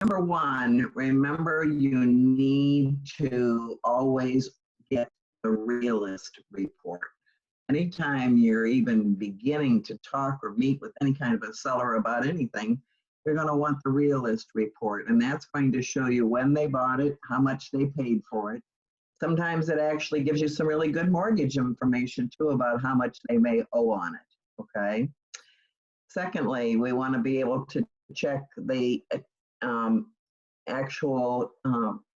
Number one, remember you need to always get the realist report. Anytime you're even beginning to talk or meet with any kind of a seller about anything, you're going to want the realist report. And that's going to show you when they bought it, how much they paid for it. Sometimes it actually gives you some really good mortgage information too about how much they may owe on it. Okay. Secondly, we want to be able to check the actual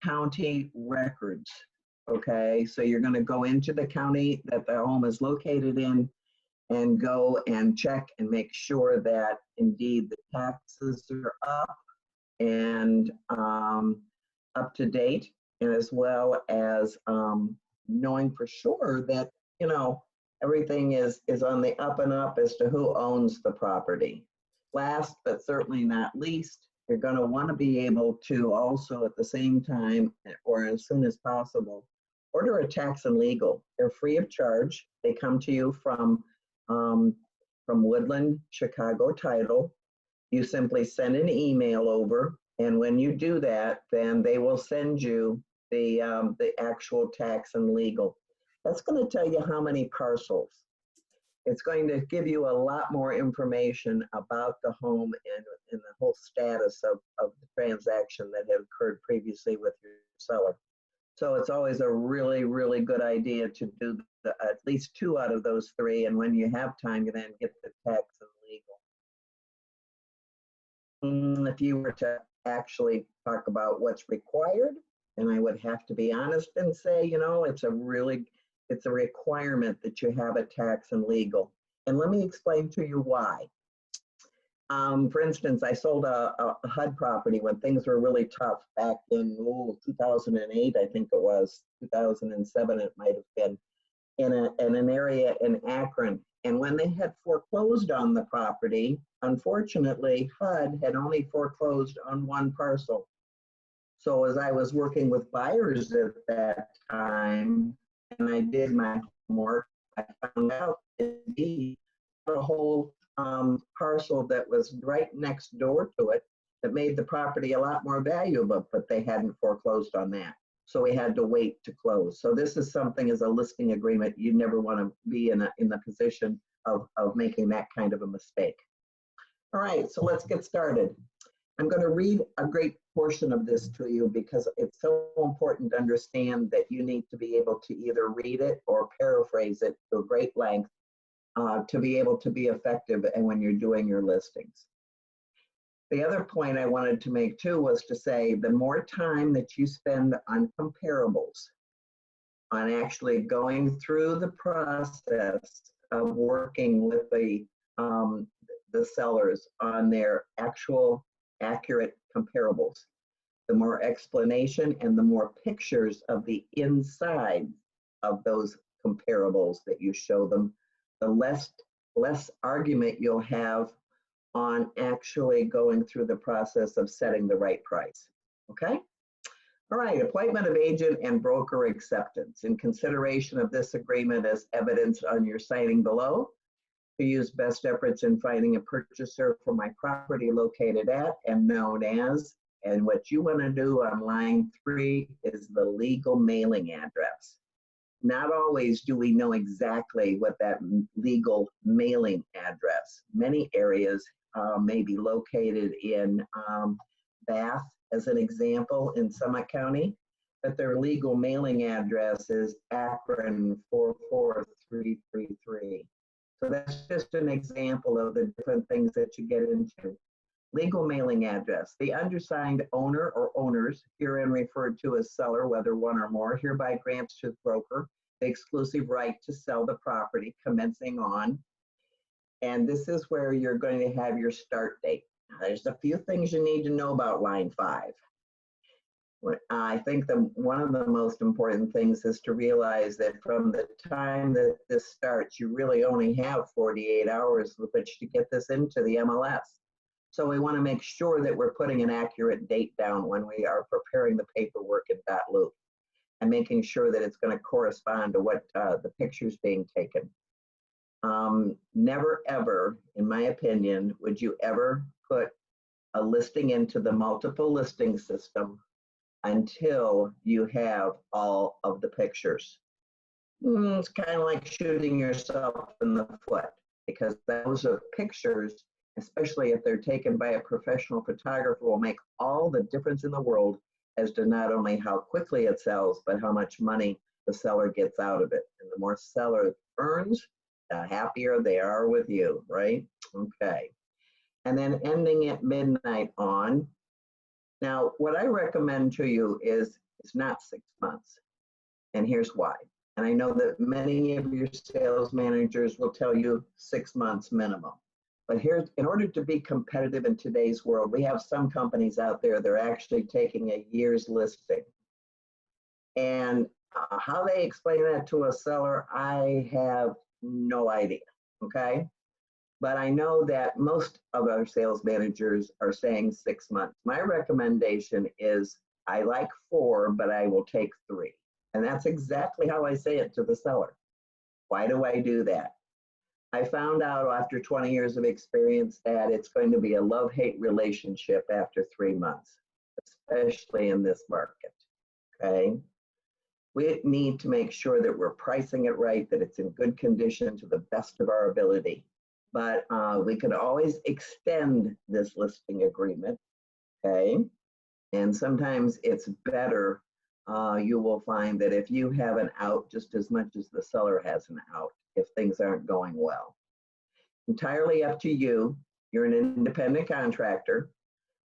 county records. Okay, so you're going to go into the county that the home is located in and go and check and make sure that indeed the taxes are up and up to date, and as well as knowing for sure that, you know, everything is on the up and up as to who owns the property. Last but certainly not least, you're going to want to be able to also at the same time or as soon as possible order a tax and legal. They're free of charge. They come to you from Woodland, Chicago Title. You simply send an email over, and when you do that, then they will send you the actual tax and legal. That's going to tell you how many parcels. It's going to give you a lot more information about the home and the whole status of the transaction that had occurred previously with your seller. So it's always a really, really good idea to do at least 2 out of those 3. And when you have time, you then get the tax and legal. If you were to actually talk about what's required, and I would have to be honest and say, you know, it's a requirement that you have a tax and legal. And let me explain to you why. For instance, I sold a HUD property when things were really tough back in 2008, I think it was, 2007 it might have been, in an area in Akron. And when they had foreclosed on the property, unfortunately, HUD had only foreclosed on 1 parcel. So as I was working with buyers at that time, and I did my homework, I found out indeed a whole parcel that was right next door to it that made the property a lot more valuable, but they hadn't foreclosed on that. So we had to wait to close. So this is something as a listing agreement, you never want to be in the position of making that kind of a mistake. All right, so let's get started. I'm going to read a great portion of this to you because it's so important to understand that you need to be able to either read it or paraphrase it to a great length to be able to be effective and when you're doing your listings. The other point I wanted to make too was to say the more time that you spend on comparables, on actually going through the process of working with the sellers on their actual accurate comparables, the more explanation and the more pictures of the inside of those comparables that you show them, the less argument you'll have on actually going through the process of setting the right price. Okay? All right, appointment of agent and broker acceptance. In consideration of this agreement as evidenced on your signing below, to use best efforts in finding a purchaser for my property located at and known as, and what you want to do on line 3 is the legal mailing address. Not always do we know exactly what that legal mailing address. Many areas may be located in Bath, as an example, in Summit County, but their legal mailing address is Akron 44333. So that's just an example of the different things that you get into. Legal mailing address. The undersigned owner or owners, herein referred to as seller, whether one or more, hereby grants to the broker the exclusive right to sell the property commencing on. And this is where you're going to have your start date. Now, there's a few things you need to know about line 5. I think one of the most important things is to realize that from the time that this starts, you really only have 48 hours with which to get this into the MLS. So we want to make sure that we're putting an accurate date down when we are preparing the paperwork in .loop and making sure that it's going to correspond to what the picture's being taken. Never ever, in my opinion, would you ever put a listing into the multiple listing system until you have all of the pictures. It's kind of like shooting yourself in the foot because those are pictures, especially if they're taken by a professional photographer, will make all the difference in the world as to not only how quickly it sells, but how much money the seller gets out of it. And the more seller earns, the happier they are with you, right? Okay. And then ending at midnight on. Now, what I recommend to you is not 6 months. And here's why. And I know that many of your sales managers will tell you 6 months minimum. But here's, in order to be competitive in today's world, we have some companies out there that are actually taking a year's listing. And how they explain that to a seller, I have no idea, okay? But I know that most of our sales managers are saying 6 months. My recommendation is I like 4, but I will take 3. And that's exactly how I say it to the seller. Why do I do that? I found out after 20 years of experience that it's going to be a love-hate relationship after 3 months, especially in this market, okay? We need to make sure that we're pricing it right, that it's in good condition to the best of our ability. But we can always extend this listing agreement, okay? And sometimes it's better, you will find that if you have an out just as much as the seller has an out, if things aren't going well. Entirely up to you. You're an independent contractor,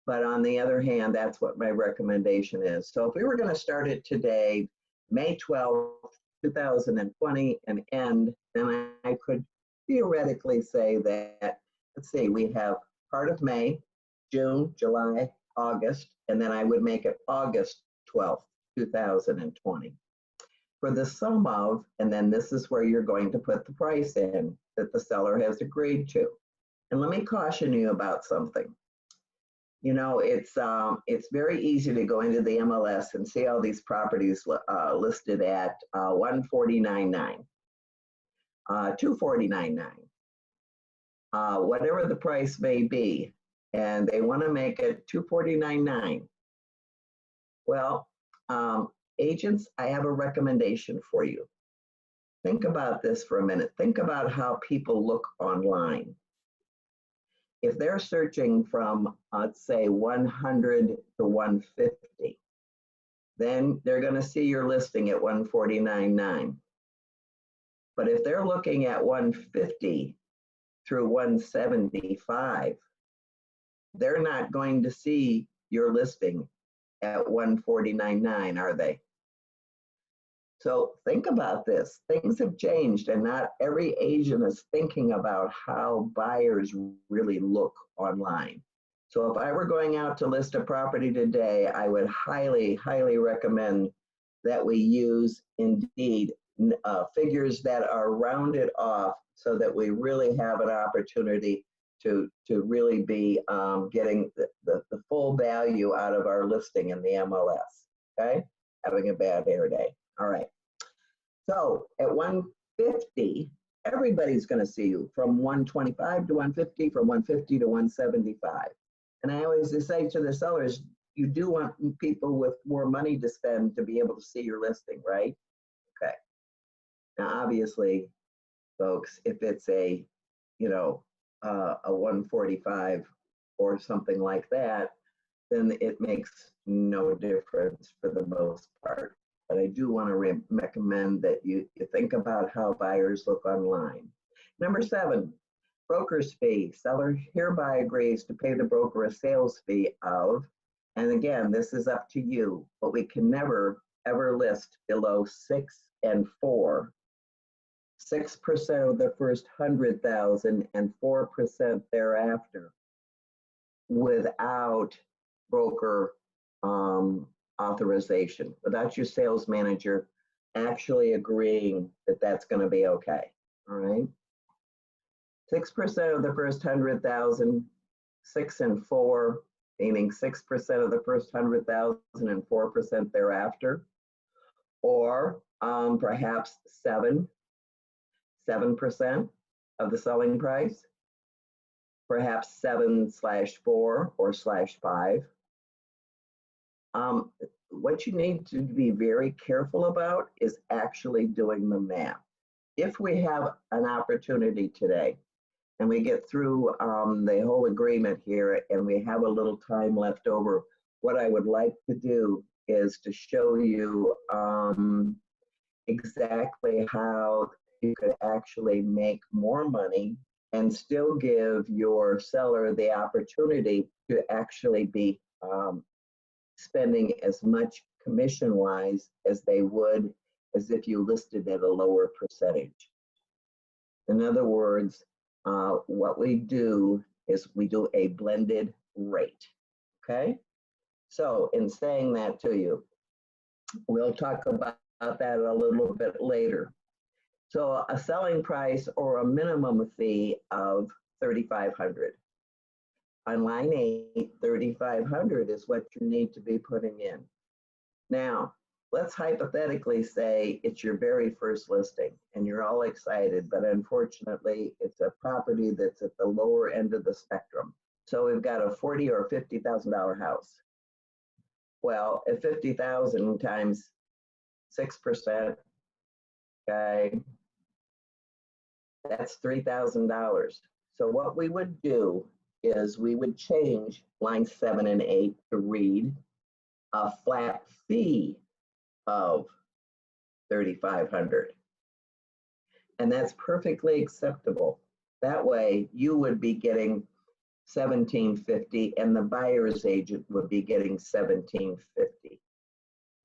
but on the other hand, that's what my recommendation is. So if we were going to start it today, May 12th, 2020, and end, then I could theoretically say that, let's see, we have part of May, June, July, August, and then I would make it August 12th, 2020. For the sum of, and then this is where you're going to put the price in that the seller has agreed to. And let me caution you about something. You know, it's very easy to go into the MLS and see all these properties listed at $149.9, $249.9, whatever the price may be, and they want to make it $249.9. Well, agents, I have a recommendation for you. Think about this for a minute. Think about how people look online. If they're searching from, let's say, 100 to 150, then they're going to see your listing at 149.9. But if they're looking at 150 through 175, they're not going to see your listing at 149.9, are they? So think about this. Things have changed, and not every agent is thinking about how buyers really look online. So if I were going out to list a property today, I would highly, highly recommend that we use indeed figures that are rounded off so that we really have an opportunity to really be getting the full value out of our listing in the MLS, okay? Having a bad hair day. All right. So at 150, everybody's going to see you from 125 to 150, from 150 to 175. And I always say to the sellers, you do want people with more money to spend to be able to see your listing, right? Okay. Now, obviously, folks, if it's a 145 or something like that, then it makes no difference for the most part. But I do want to recommend that you think about how buyers look online. Number 7, broker's fee. Seller hereby agrees to pay the broker a sales fee of, and again, this is up to you, but we can never, ever list below 6 and 4. 6% of the first 100,000 and 4% thereafter without broker authorization, without your sales manager actually agreeing that that's going to be okay. All right. 6% of the first 100,000, 6 and 4, meaning 6% of the first 100,000 and 4% thereafter, or perhaps 7% of the selling price, perhaps 7/4 or /5. What you need to be very careful about is actually doing the math. If we have an opportunity today and we get through the whole agreement here and we have a little time left over, what I would like to do is to show you exactly how you could actually make more money and still give your seller the opportunity to actually be spending as much commission-wise as they would as if you listed at a lower percentage. In other words, what we do is we do a blended rate, okay? So in saying that to you, we'll talk about that a little bit later. So a selling price or a minimum fee of $3,500. On line 8, $3,500 is what you need to be putting in. Now, let's hypothetically say it's your very first listing and you're all excited, but unfortunately, it's a property that's at the lower end of the spectrum. So we've got a $40,000 or $50,000 house. Well, at 50,000 times 6%, okay, that's $3,000. So what we would do is we would change lines 7 and 8 to read a flat fee of $3,500. And that's perfectly acceptable. That way you would be getting $1,750 and the buyer's agent would be getting $1,750,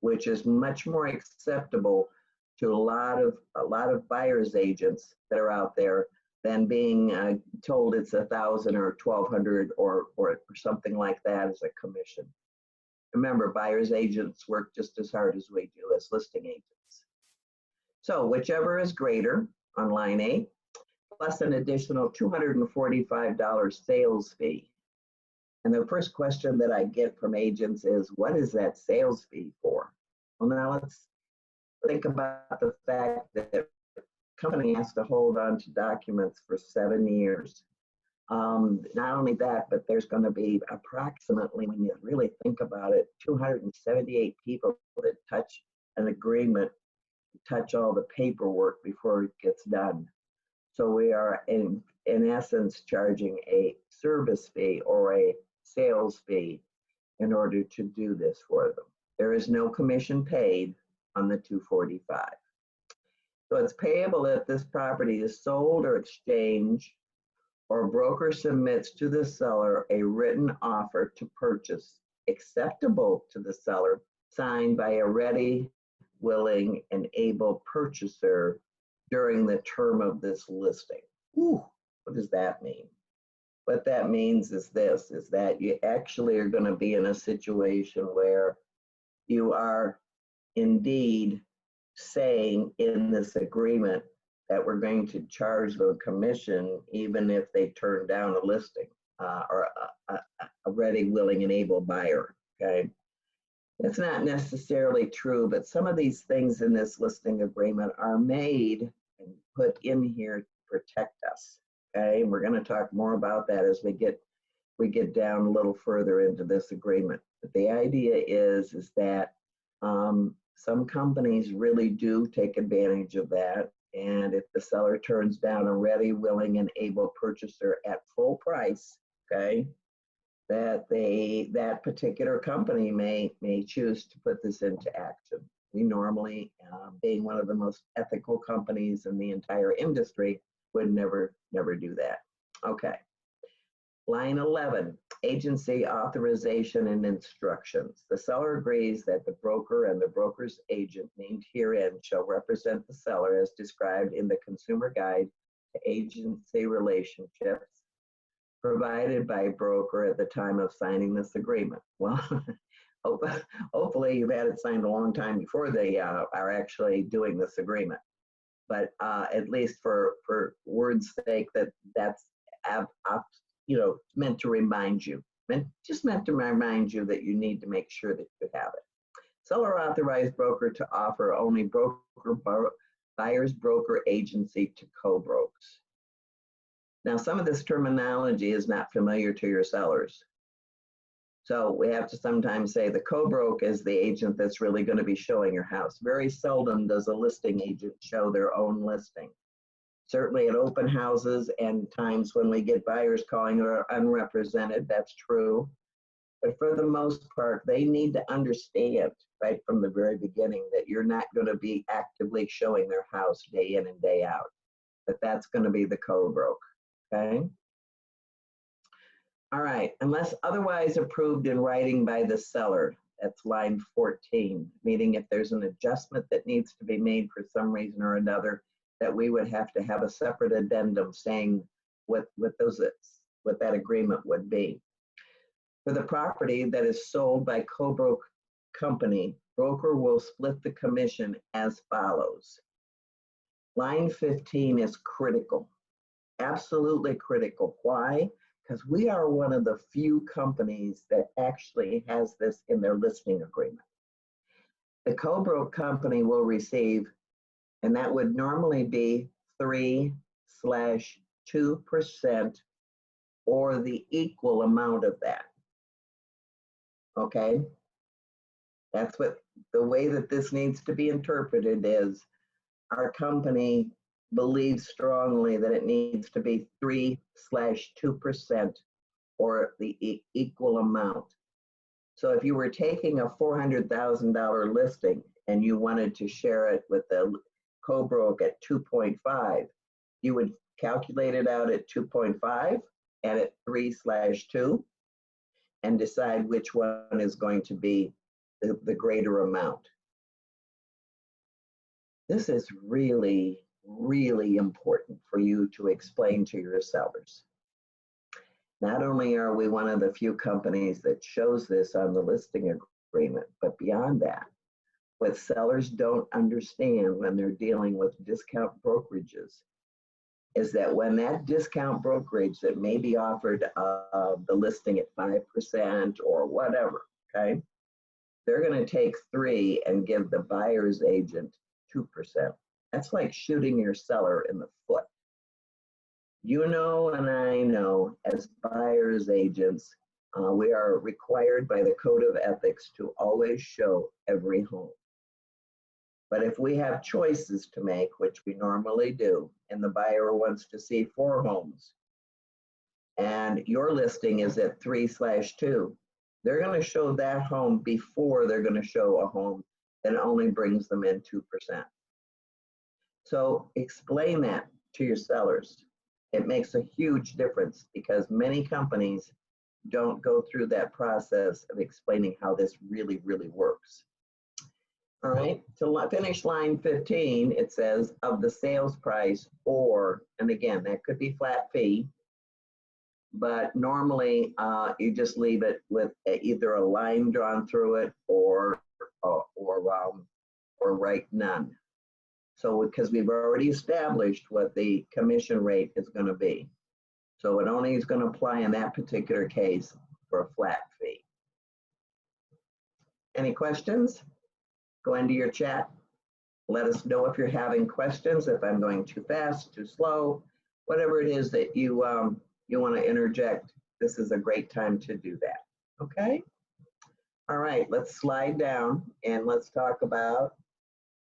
which is much more acceptable to a lot of buyer's agents that are out there than being told it's $1,000 or $1,200 or something like that as a commission. Remember, buyer's agents work just as hard as we do as listing agents. So whichever is greater on line 8, plus an additional $245 sales fee. And the first question that I get from agents is, what is that sales fee for? Well, now let's think about the fact that the company has to hold on to documents for 7 years. Not only that, but there's going to be approximately, when you really think about it, 278 people that touch an agreement, touch all the paperwork before it gets done. So we are in essence charging a service fee or a sales fee in order to do this for them. There is no commission paid on the 245. So it's payable if this property is sold or exchanged, or broker submits to the seller a written offer to purchase acceptable to the seller, signed by a ready, willing, and able purchaser during the term of this listing. Whew, what does that mean? What that means is this, is that you actually are going to be in a situation where you are indeed saying in this agreement that we're going to charge the commission even if they turn down a listing or a ready, willing, and able buyer, okay? It's not necessarily true, but some of these things in this listing agreement are made and put in here to protect us, okay? And we're going to talk more about that as we get down a little further into this agreement. But the idea is that some companies really do take advantage of that. And if the seller turns down a ready, willing, and able purchaser at full price, okay, that particular company may choose to put this into action. We normally, being one of the most ethical companies in the entire industry, would never do that. Okay. Line 11, agency authorization and instructions. The seller agrees that the broker and the broker's agent named herein shall represent the seller as described in the Consumer Guide to Agency Relationships provided by broker at the time of signing this agreement. Well, hopefully you've had it signed a long time before they are actually doing this agreement. But at least for word's sake, that's meant to remind you, meant to remind you that you need to make sure that you have it. Seller authorized broker to offer only buyer's broker agency to co-brokes. Now, some of this terminology is not familiar to your sellers. So we have to sometimes say the co-broke is the agent that's really going to be showing your house. Very seldom does a listing agent show their own listing. Certainly at open houses and times when we get buyers calling who are unrepresented, that's true. But for the most part, they need to understand right from the very beginning that you're not going to be actively showing their house day in and day out. But that's going to be the co-broke, okay? All right, unless otherwise approved in writing by the seller, that's line 14, meaning if there's an adjustment that needs to be made for some reason or another, that we would have to have a separate addendum saying what that agreement would be. For the property that is sold by co-broke company, broker will split the commission as follows. Line 15 is critical, absolutely critical. Why? Because we are one of the few companies that actually has this in their listing agreement. The co-broke company will receive, and that would normally be 3/2% or the equal amount of that. Okay? That's what the way that this needs to be interpreted is our company believes strongly that it needs to be 3/2% or the equal amount. So if you were taking a $400,000 listing and you wanted to share it with the co-broke at 2.5, you would calculate it out at 2.5 and at 3/2 and decide which one is going to be the greater amount. This is really, really important for you to explain to your sellers. Not only are we one of the few companies that shows this on the listing agreement, but beyond that, what sellers don't understand when they're dealing with discount brokerages is that when that discount brokerage that may be offered the listing at 5% or whatever, okay, they're going to take 3 and give the buyer's agent 2%. That's like shooting your seller in the foot. You know, and I know, as buyer's agents, we are required by the Code of Ethics to always show every home. But if we have choices to make, which we normally do, and the buyer wants to see 4 homes, and your listing is at 3/2, they're going to show that home before they're going to show a home that only brings them in 2%. So explain that to your sellers. It makes a huge difference because many companies don't go through that process of explaining how this really, really works. All right, to finish line 15, it says of the sales price or, and again, that could be flat fee, but normally you just leave it with either a line drawn through it or write none. So because we've already established what the commission rate is going to be. So it only is going to apply in that particular case for a flat fee. Any questions? Go into your chat. Let us know if you're having questions, if I'm going too fast, too slow, whatever it is that you want to interject. This is a great time to do that. Okay? All right, let's slide down and let's talk about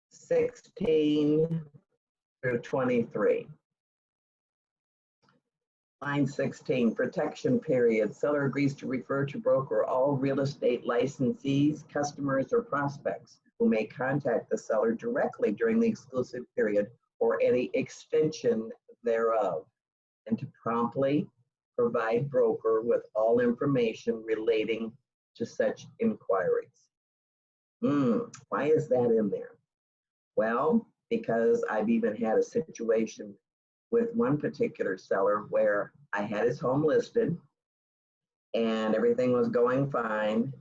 16 through 23. Line 16, protection period. Seller agrees to refer to broker all real estate licensees, customers, or prospects who may contact the seller directly during the exclusive period or any extension thereof, and to promptly provide broker with all information relating to such inquiries. Why is that in there? Well, because I've even had a situation with one particular seller where I had his home listed and everything was going fine,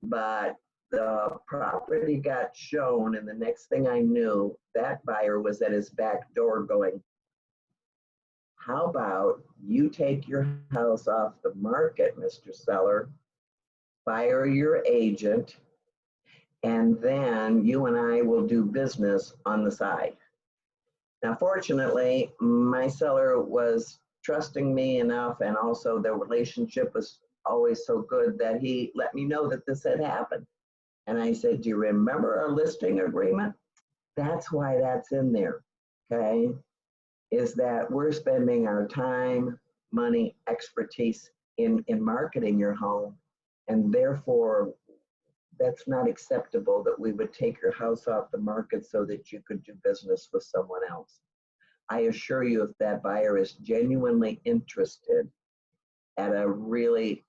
but the property got shown, and the next thing I knew, that buyer was at his back door going, how about you take your house off the market, Mr. Seller, fire your agent, and then you and I will do business on the side. Now, fortunately, my seller was trusting me enough, and also the relationship was always so good that he let me know that this had happened. And I said, do you remember our listing agreement? That's why that's in there, okay? Is that we're spending our time, money, expertise in marketing your home, and therefore that's not acceptable that we would take your house off the market so that you could do business with someone else. I assure you, if that buyer is genuinely interested at a really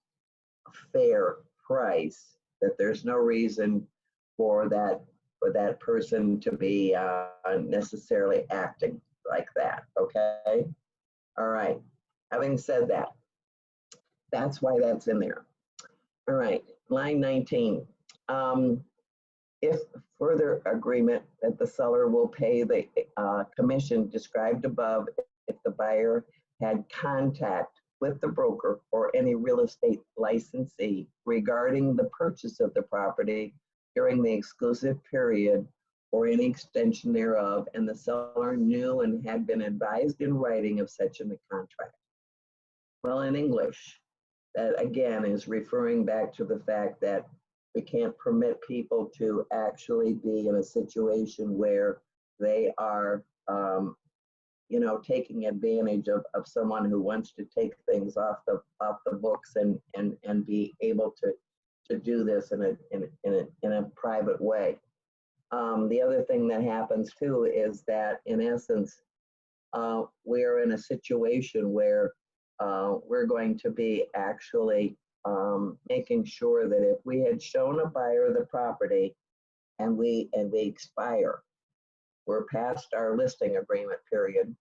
fair price, that there's no reason for that person to be necessarily acting like that. Okay. All right. Having said that, that's why that's in there. All right. Line 19. If further agreement that the seller will pay the commission described above if the buyer had contact with the broker or any real estate licensee regarding the purchase of the property during the exclusive period or any extension thereof, and the seller knew and had been advised in writing of such a contract. Well, in English, that again is referring back to the fact that we can't permit people to actually be in a situation where they are, taking advantage of someone who wants to take things off the books and be able to do this in a private way. The other thing that happens too is that in essence, we're in a situation where we're going to be actually making sure that if we had shown a buyer the property and we expire, we're past our listing agreement period,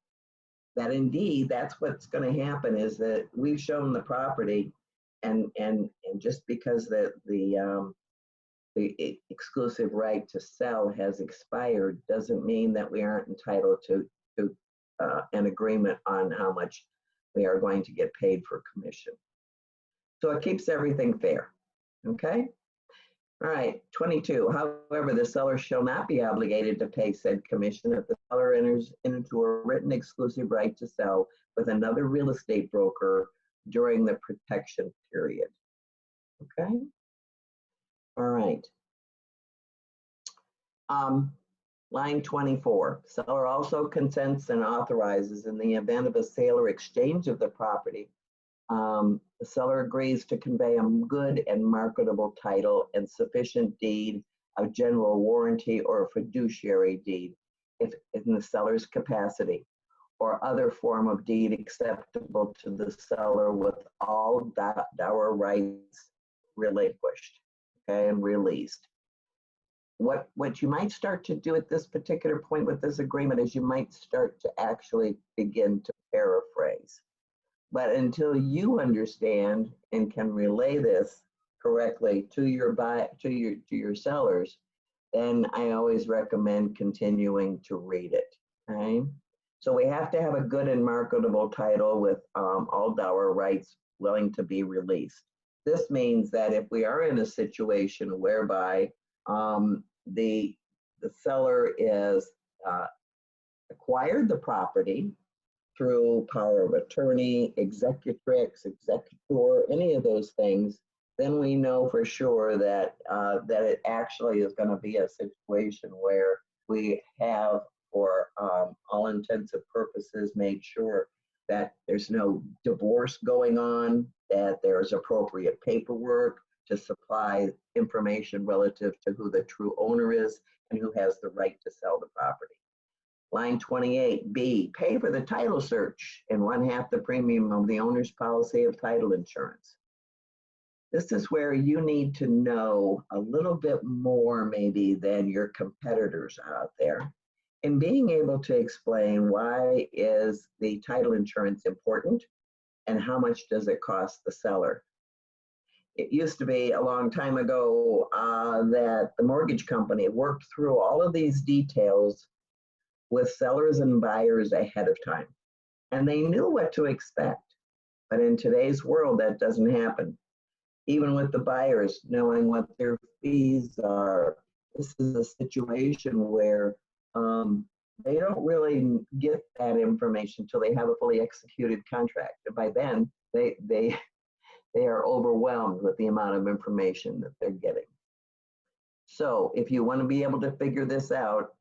that indeed that's what's going to happen, is that we've shown the property and just because the exclusive right to sell has expired doesn't mean that we aren't entitled to an agreement on how much we are going to get paid for commission. So it keeps everything fair, okay? All right, 22. However, the seller shall not be obligated to pay said commission if the seller enters into a written exclusive right to sell with another real estate broker during the protection period, okay? All right. Line 24, seller also consents and authorizes in the event of a sale or exchange of the property, the seller agrees to convey a good and marketable title and sufficient deed of general warranty or a fiduciary deed if in the seller's capacity, or other form of deed acceptable to the seller with all dower rights relinquished, okay, and released. What you might start to do at this particular point with this agreement is you might start to actually begin to paraphrase. But until you understand and can relay this correctly to your sellers, then I always recommend continuing to read it. Okay? So we have to have a good and marketable title with all dower rights willing to be released. This means that if we are in a situation whereby the seller is acquired the property through power of attorney, executrix, executor, any of those things, then we know for sure that that it actually is going to be a situation where we have, for all intents and purposes, made sure that there's no divorce going on, that there's appropriate paperwork to supply information relative to who the true owner is and who has the right to sell the property. Line 28B, pay for the title search and 1/2 the premium of the owner's policy of title insurance. This is where you need to know a little bit more maybe than your competitors out there, and being able to explain why is the title insurance important and how much does it cost the seller. It used to be a long time ago that the mortgage company worked through all of these details with sellers and buyers ahead of time, and they knew what to expect. But in today's world, that doesn't happen. Even with the buyers knowing what their fees are, this is a situation where they don't really get that information until they have a fully executed contract. And by then, they are overwhelmed with the amount of information that they're getting. So if you want to be able to figure this out,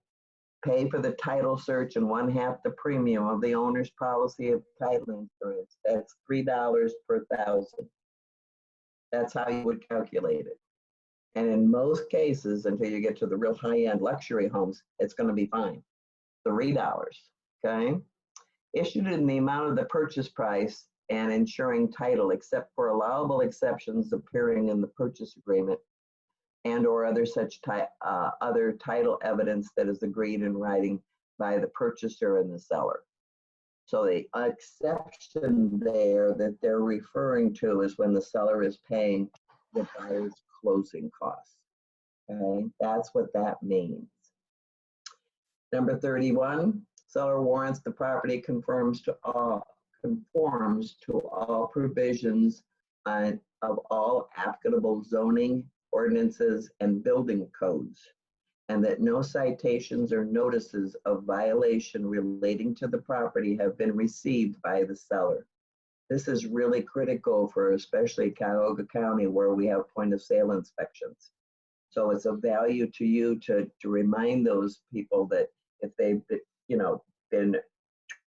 pay for the title search and 1/2 the premium of the owner's policy of title insurance. That's $3 per thousand. That's how you would calculate it. And in most cases, until you get to the real high-end luxury homes, it's going to be fine. $3, okay? Issued in the amount of the purchase price and ensuring title, except for allowable exceptions appearing in the purchase agreement and or other such other title evidence that is agreed in writing by the purchaser and the seller. So the exception there that they're referring to is when the seller is paying the buyer's closing costs. Okay, that's what that means. Number 31, seller warrants the property conforms to all provisions of all applicable zoning ordinances and building codes, and that no citations or notices of violation relating to the property have been received by the seller. This is really critical for especially Cuyahoga County, where we have point of sale inspections. So it's of value to you to remind those people that if they've been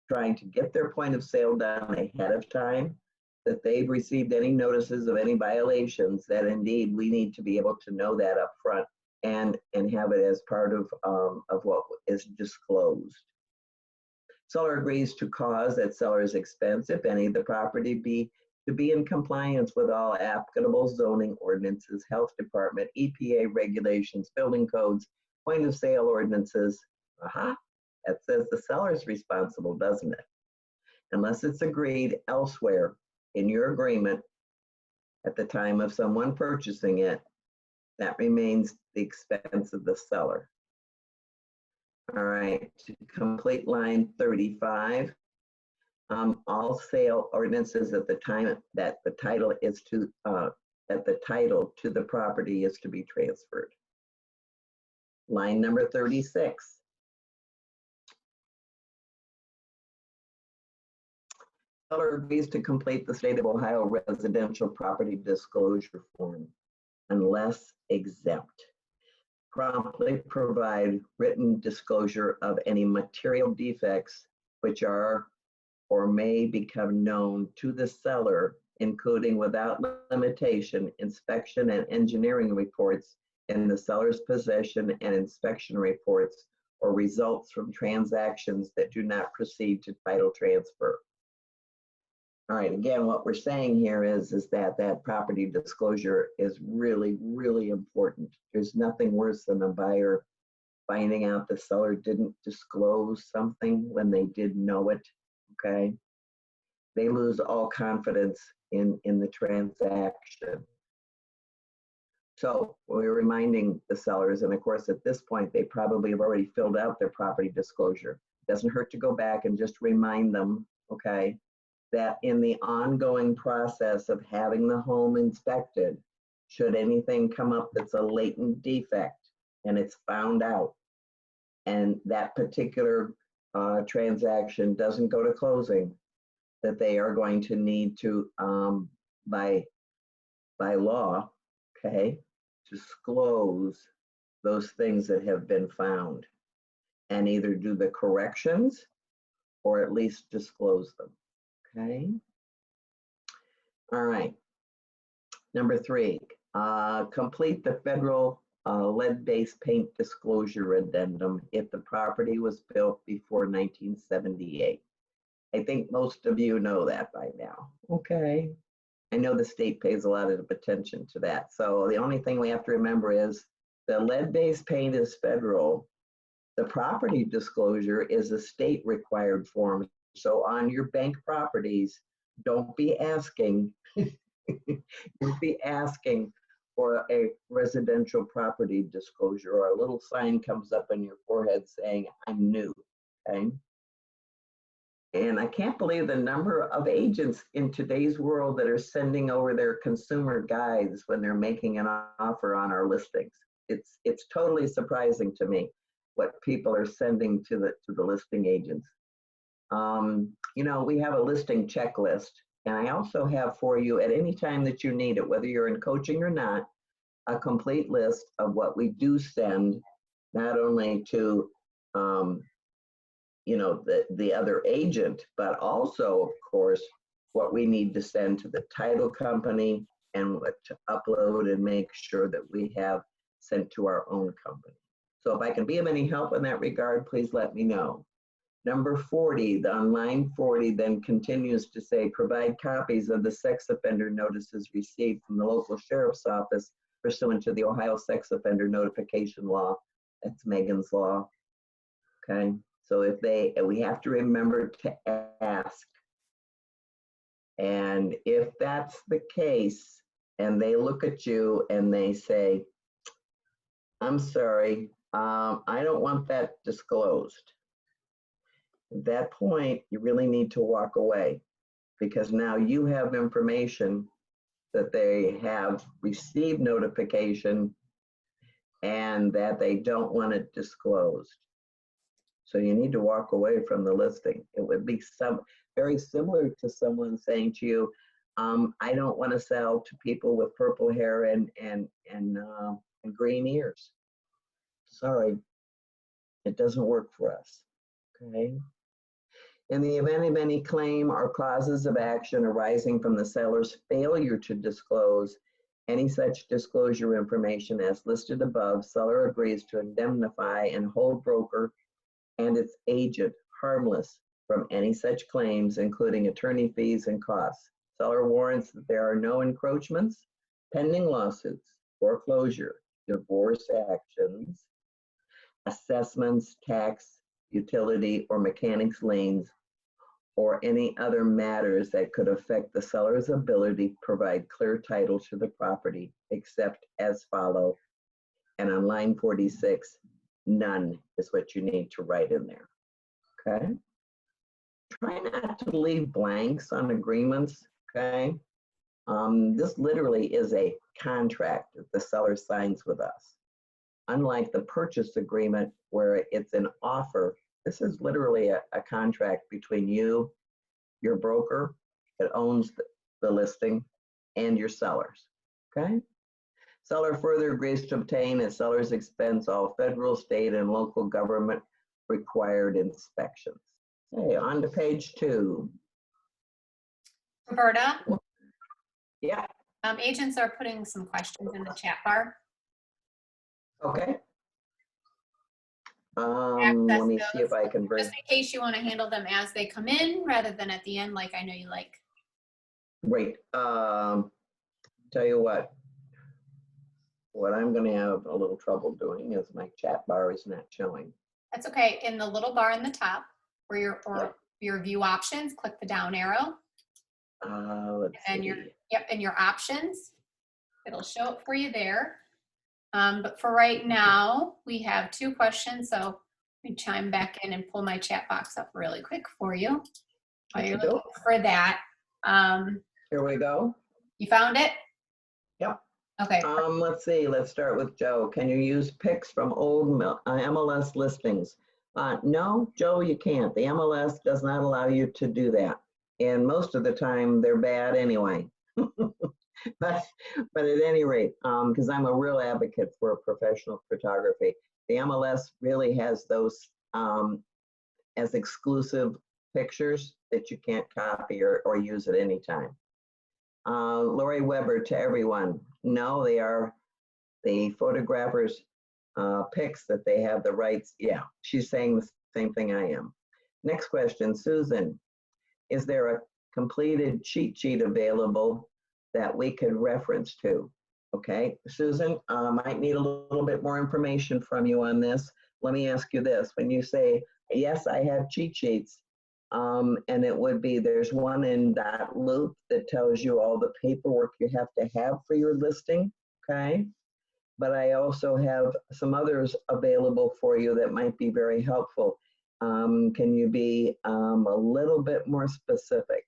trying to get their point of sale done ahead of time, that they've received any notices of any violations, that indeed we need to be able to know that up front and have it as part of what is disclosed. Seller agrees to cause at seller's expense, if any, the property to be in compliance with all applicable zoning ordinances, health department, EPA regulations, building codes, point of sale ordinances. That says the seller's responsible, doesn't it? Unless it's agreed elsewhere in your agreement at the time of someone purchasing it, that remains the expense of the seller. All right, to complete line 35, all sale ordinances at the time that the title is to the property is to be transferred. Line number 36. Seller agrees to complete the state of Ohio residential property disclosure form unless exempt. Promptly provide written disclosure of any material defects which are or may become known to the seller, including without limitation inspection and engineering reports in the seller's possession and inspection reports or results from transactions that do not proceed to title transfer. All right, again, what we're saying here is that property disclosure is really, really important. There's nothing worse than a buyer finding out the seller didn't disclose something when they did know it, okay? They lose all confidence in the transaction. So we're reminding the sellers, and of course at this point, they probably have already filled out their property disclosure. It doesn't hurt to go back and just remind them, okay, that in the ongoing process of having the home inspected, should anything come up that's a latent defect and it's found out, and that particular transaction doesn't go to closing, that they are going to need to, by law, okay, disclose those things that have been found and either do the corrections or at least disclose them. Okay. All right. Number 3, complete the federal lead-based paint disclosure addendum if the property was built before 1978. I think most of you know that by now. Okay. I know the state pays a lot of attention to that. So the only thing we have to remember is the lead-based paint is federal. The property disclosure is a state required form. So on your bank properties, don't be asking, don't be asking for a residential property disclosure, or a little sign comes up on your forehead saying, I'm new, okay? And I can't believe the number of agents in today's world that are sending over their consumer guides when they're making an offer on our listings. It's totally surprising to me. what people are sending to the listing agents. We have a listing checklist, and I also have for you at any time that you need it, whether you're in coaching or not, a complete list of what we do send, not only to the other agent, but also, of course, what we need to send to the title company and what to upload and make sure that we have sent to our own company. So if I can be of any help in that regard, please let me know. Number 40, on line 40, then continues to say, provide copies of the sex offender notices received from the local sheriff's office pursuant to the Ohio Sex Offender Notification Law. That's Megan's law. Okay, so we have to remember to ask. And if that's the case, and they look at you and they say, I'm sorry, I don't want that disclosed. At that point, you really need to walk away, because now you have information that they have received notification and that they don't want it disclosed. So you need to walk away from the listing. It would be very similar to someone saying to you, I don't want to sell to people with purple hair and green ears. Sorry, it doesn't work for us. Okay. In the event of any claim or causes of action arising from the seller's failure to disclose any such disclosure information as listed above, seller agrees to indemnify and hold broker and its agent harmless from any such claims, including attorney fees and costs. Seller warrants that there are no encroachments, pending lawsuits, foreclosure, divorce actions, assessments, tax, utility, or mechanics liens, or any other matters that could affect the seller's ability to provide clear title to the property, except as follow. And on line 46, none is what you need to write in there. Okay? Try not to leave blanks on agreements. Okay? This literally is a contract that the seller signs with us. Unlike the purchase agreement where it's an offer, this is literally a contract between you, your broker that owns the listing, and your sellers. Okay? Seller further agrees to obtain at seller's expense all federal, state, and local government required inspections. Okay, on to page 2. Roberta? Yeah. Agents are putting some questions in the chat bar. Okay. Let me see if I can bring. Just in case you want to handle them as they come in rather than at the end, like I know you like. Great. Tell you what I'm going to have a little trouble doing is my chat bar is not showing. That's okay. In the little bar in the top where your view options, click the down arrow. Let's see. And your options. It'll show it for you there. But for right now, we have 2 questions. So let me chime back in and pull my chat box up really quick for you while you're looking for that. Here we go. You found it? Yep. Okay. Let's see. Let's start with Joe. Can you use pics from old MLS listings? No, Joe, you can't. The MLS does not allow you to do that. And most of the time, they're bad anyway. But at any rate, because I'm a real advocate for professional photography, the MLS really has those as exclusive pictures that you can't copy or use at any time. Lori Weber, to everyone, no, they are the photographer's pics that they have the rights. Yeah, she's saying the same thing I am. Next question, Susan, is there a completed cheat sheet available that we could reference to? Okay, Susan, might need a little bit more information from you on this. Let me ask you this. When you say, yes, I have cheat sheets, and it would be, there's one in .loop that tells you all the paperwork you have to have for your listing, okay? But I also have some others available for you that might be very helpful. Can you be a little bit more specific?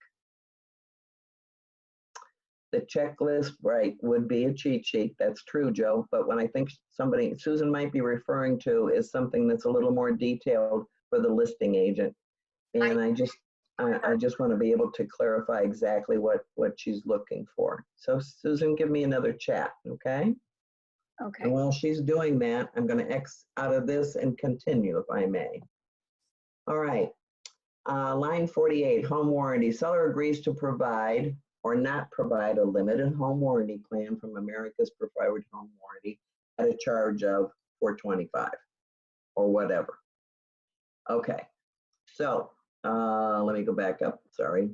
the checklist, right, would be a cheat sheet. That's true, Joe. But when I think Susan might be referring to is something that's a little more detailed for the listing agent. And I just want to be able to clarify exactly what she's looking for. So Susan, give me another chat, okay? Okay. And while she's doing that, I'm going to X out of this and continue, if I may. All right. Line 48, home warranty. Seller agrees to provide or not provide a limited home warranty plan from America's Preferred Home Warranty at a charge of $425 or whatever. Okay. So let me go back up. Sorry.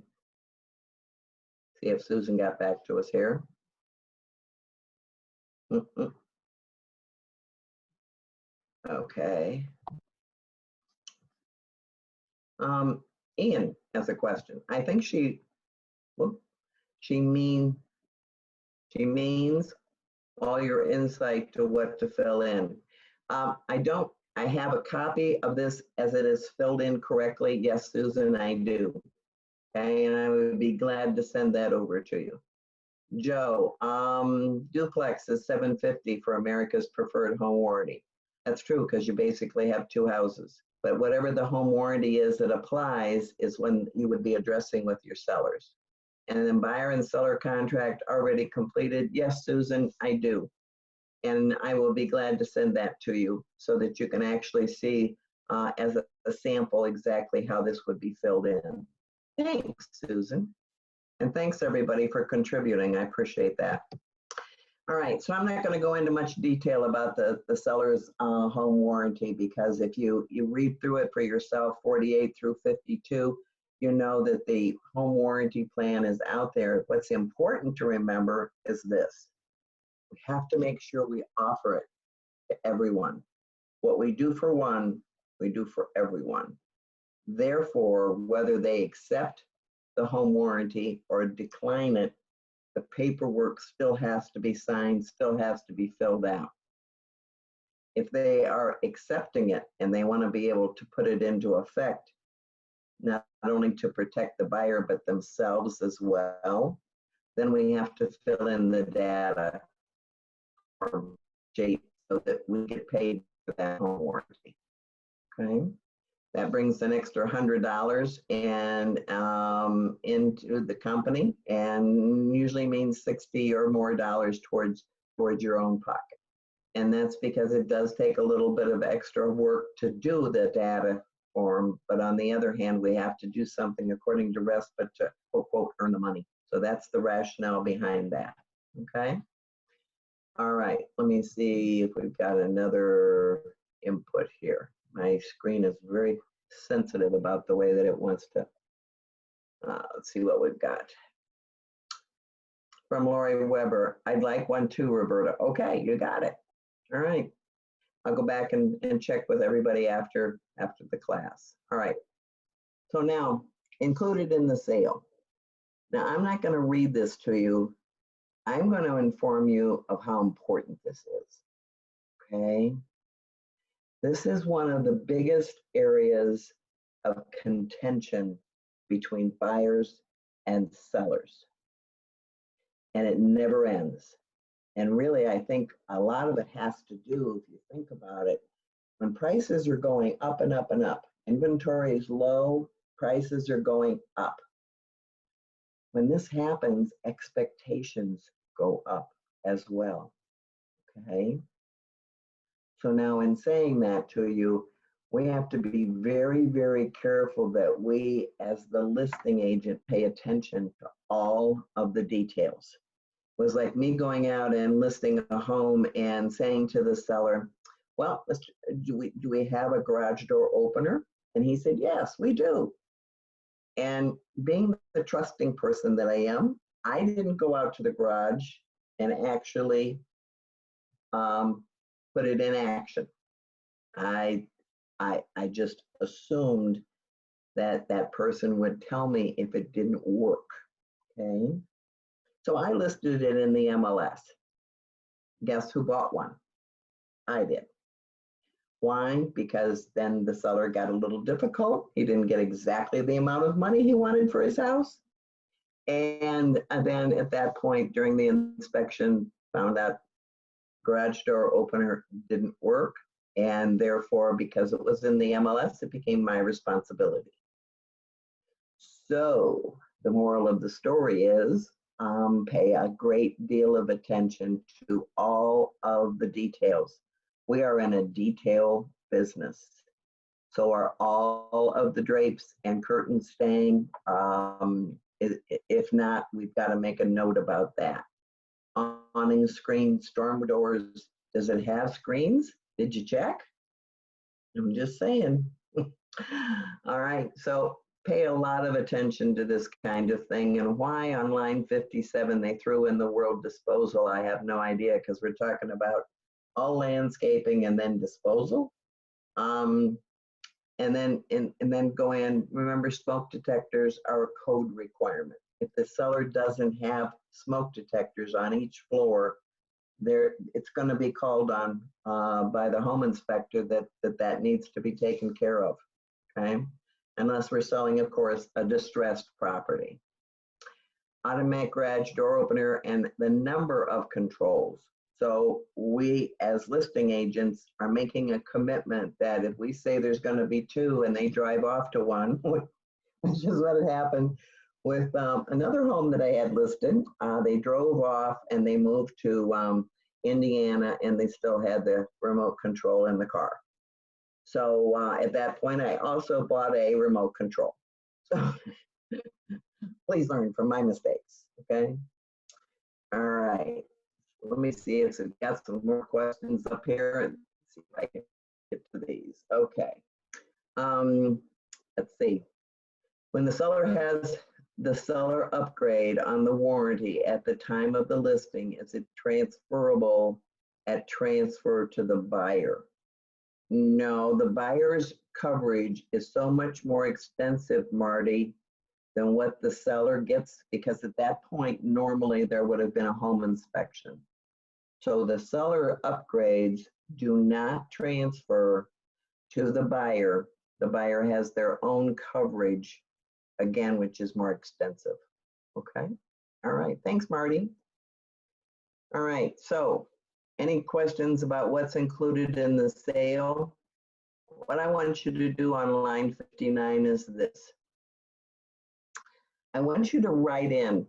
See if Susan got back to us here. Okay. Ian has a question. I think she means all your insight to what to fill in. I have a copy of this as it is filled in correctly. Yes, Susan, I do. Okay, and I would be glad to send that over to you. Joe, duplex is $750 for America's Preferred Home Warranty. That's true because you basically have two houses. But whatever the home warranty is that applies is when you would be addressing with your sellers. And then buyer and seller contract already completed. Yes, Susan, I do. And I will be glad to send that to you so that you can actually see as a sample exactly how this would be filled in. Thanks, Susan. And thanks everybody for contributing. I appreciate that. All right, so I'm not going to go into much detail about the seller's home warranty because if you read through it for yourself, 48 through 52, you know that the home warranty plan is out there. What's important to remember is this. We have to make sure we offer it to everyone. What we do for one, we do for everyone. Therefore, whether they accept the home warranty or decline it, the paperwork still has to be signed, still has to be filled out. If they are accepting it and they want to be able to put it into effect, not only to protect the buyer, but themselves as well, then we have to fill in the data for Jake so that we get paid for that home warranty. Okay. That brings an extra $100 and into the company, and usually means $60 or more towards your own pocket. And that's because it does take a little bit of extra work to do the data form, but on the other hand, we have to do something according to RESPA to quote, quote, earn the money. So that's the rationale behind that. Okay. All right. Let me see if we've got another input here. My screen is very sensitive about the way that it wants to. Let's see what we've got. From Lori Weber, I'd like one too, Roberta. Okay, you got it. All right. I'll go back and check with everybody after the class. All right. So now, included in the sale. Now, I'm not going to read this to you. I'm going to inform you of how important this is. Okay. This is one of the biggest areas of contention between buyers and sellers. And it never ends. And really, I think a lot of it has to do, if you think about it, when prices are going up and up and up, inventory is low, prices are going up. When this happens, expectations go up as well. Okay. So now in saying that to you, we have to be very, very careful that we, as the listing agent, pay attention to all of the details. It was like me going out and listing a home and saying to the seller, well, do we have a garage door opener? And he said, yes, we do. And being the trusting person that I am, I didn't go out to the garage and actually put it in action. I just assumed that that person would tell me if it didn't work, okay? So I listed it in the MLS. Guess who bought one? I did. Why? Because then the seller got a little difficult. He didn't get exactly the amount of money he wanted for his house. And then at that point during the inspection, found out garage door opener didn't work. And therefore, because it was in the MLS, it became my responsibility. So the moral of the story is pay a great deal of attention to all of the details. We are in a detail business. So are all of the drapes and curtains staying? If not, we've got to make a note about that. Awning, screen, storm doors, does it have screens? Did you check? I'm just saying. All right, so pay a lot of attention to this kind of thing. And why on line 57 they threw in the word disposal, I have no idea, because we're talking about all landscaping and then disposal. And then go in, remember smoke detectors are a code requirement. If the seller doesn't have smoke detectors on each floor, it's going to be called on by the home inspector that needs to be taken care of, okay? Unless we're selling, of course, a distressed property. Automatic garage door opener and the number of controls. So we, as listing agents, are making a commitment that if we say there's going to be 2 and they drive off to 1, which is what happened with another home that I had listed. They drove off and they moved to Indiana, and they still had the remote control in the car. So at that point, I also bought a remote control. So please learn from my mistakes, okay? All right. Let me see if I've got some more questions up here and see if I can get to these. Okay. Let's see. When the seller has the seller upgrade on the warranty at the time of the listing, is it transferable at transfer to the buyer? No, the buyer's coverage is so much more extensive, Marty, than what the seller gets, because at that point, normally there would have been a home inspection. So the seller upgrades do not transfer to the buyer. The buyer has their own coverage, again, which is more extensive. Okay. All right. Thanks, Marty. All right. So any questions about what's included in the sale? What I want you to do on line 59 is this. I want you to write in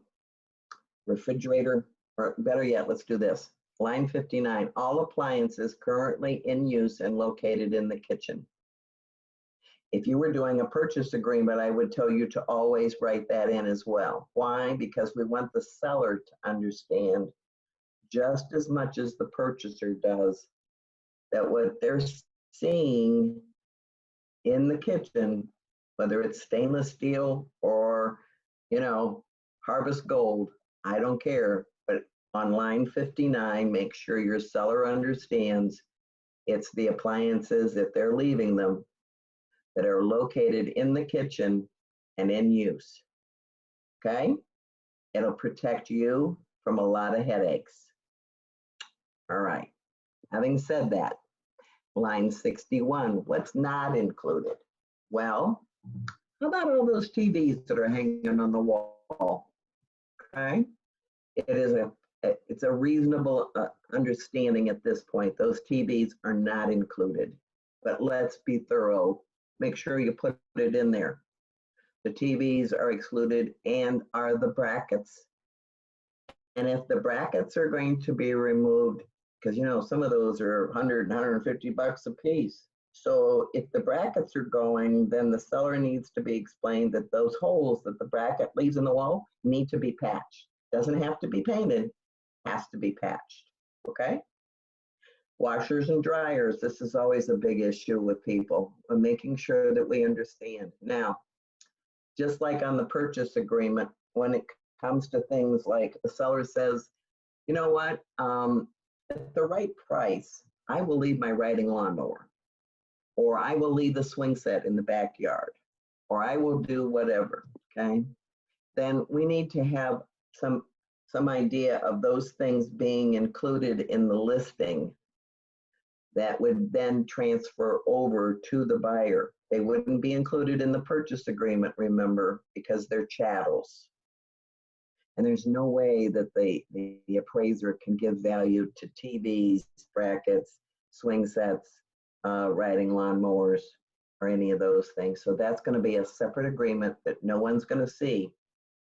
refrigerator, or better yet, let's do this. Line 59, all appliances currently in use and located in the kitchen. If you were doing a purchase agreement, I would tell you to always write that in as well. Why? Because we want the seller to understand just as much as the purchaser does that what they're seeing in the kitchen, whether it's stainless steel or, Harvest Gold, I don't care, but on line 59, make sure your seller understands it's the appliances, if they're leaving them, that are located in the kitchen and in use, okay? It'll protect you from a lot of headaches. All right, having said that, line 61, what's not included? Well, how about all those TVs that are hanging on the wall, okay? It's a reasonable understanding at this point. Those TVs are not included, but let's be thorough. Make sure you put it in there. The TVs are excluded, and are the brackets. And if the brackets are going to be removed, because some of those are 100 and 150 bucks a piece. So if the brackets are going, then the seller needs to be explained that those holes that the bracket leaves in the wall need to be patched. Doesn't have to be painted, has to be patched, okay? Washers and dryers, this is always a big issue with people, making sure that we understand. Now, just like on the purchase agreement, when it comes to things like the seller says, you know what, at the right price, I will leave my riding lawnmower, or I will leave the swing set in the backyard, or I will do whatever, okay? Then we need to have some idea of those things being included in the listing that would then transfer over to the buyer. They wouldn't be included in the purchase agreement, remember, because they're chattels. And there's no way that the appraiser can give value to TVs, brackets, swing sets, riding lawnmowers, or any of those things. So that's going to be a separate agreement that no one's going to see,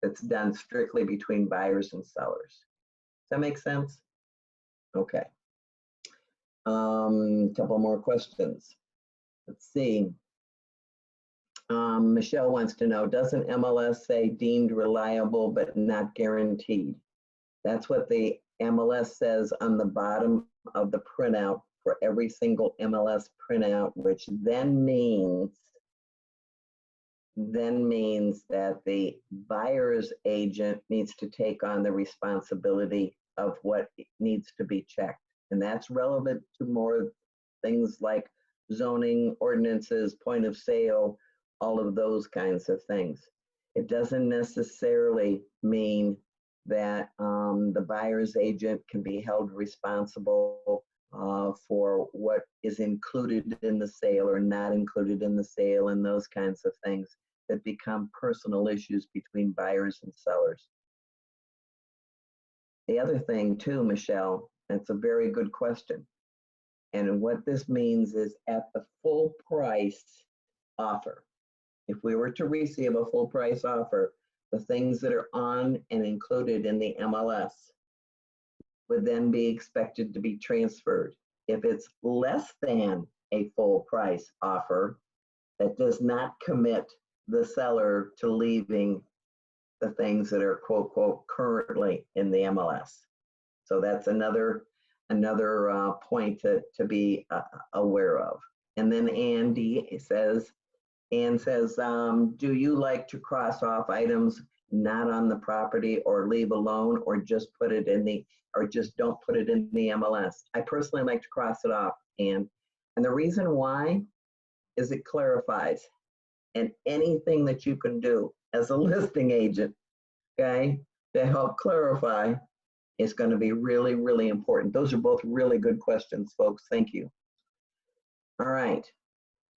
that's done strictly between buyers and sellers. Does that make sense? Okay. Couple more questions. Let's see. Michelle wants to know, doesn't MLS say deemed reliable but not guaranteed? That's what the MLS says on the bottom of the printout for every single MLS printout, which then means that the buyer's agent needs to take on the responsibility of what needs to be checked. And that's relevant to more things like zoning ordinances, point of sale, all of those kinds of things. It doesn't necessarily mean that the buyer's agent can be held responsible for what is included in the sale or not included in the sale, and those kinds of things that become personal issues between buyers and sellers. The other thing too, Michelle, that's a very good question. And what this means is at the full price offer, if we were to receive a full price offer, the things that are on and included in the MLS would then be expected to be transferred. If it's less than a full price offer, that does not commit the seller to leaving the things that are quote, quote, currently in the MLS. So that's another point to be aware of. And then Anne says, do you like to cross off items not on the property or leave alone, or just put it in the, or just don't put it in the MLS? I personally like to cross it off, and the reason why is it clarifies. And anything that you can do as a listing agent, okay, to help clarify is going to be really, really important. Those are both really good questions, folks. Thank you. All right.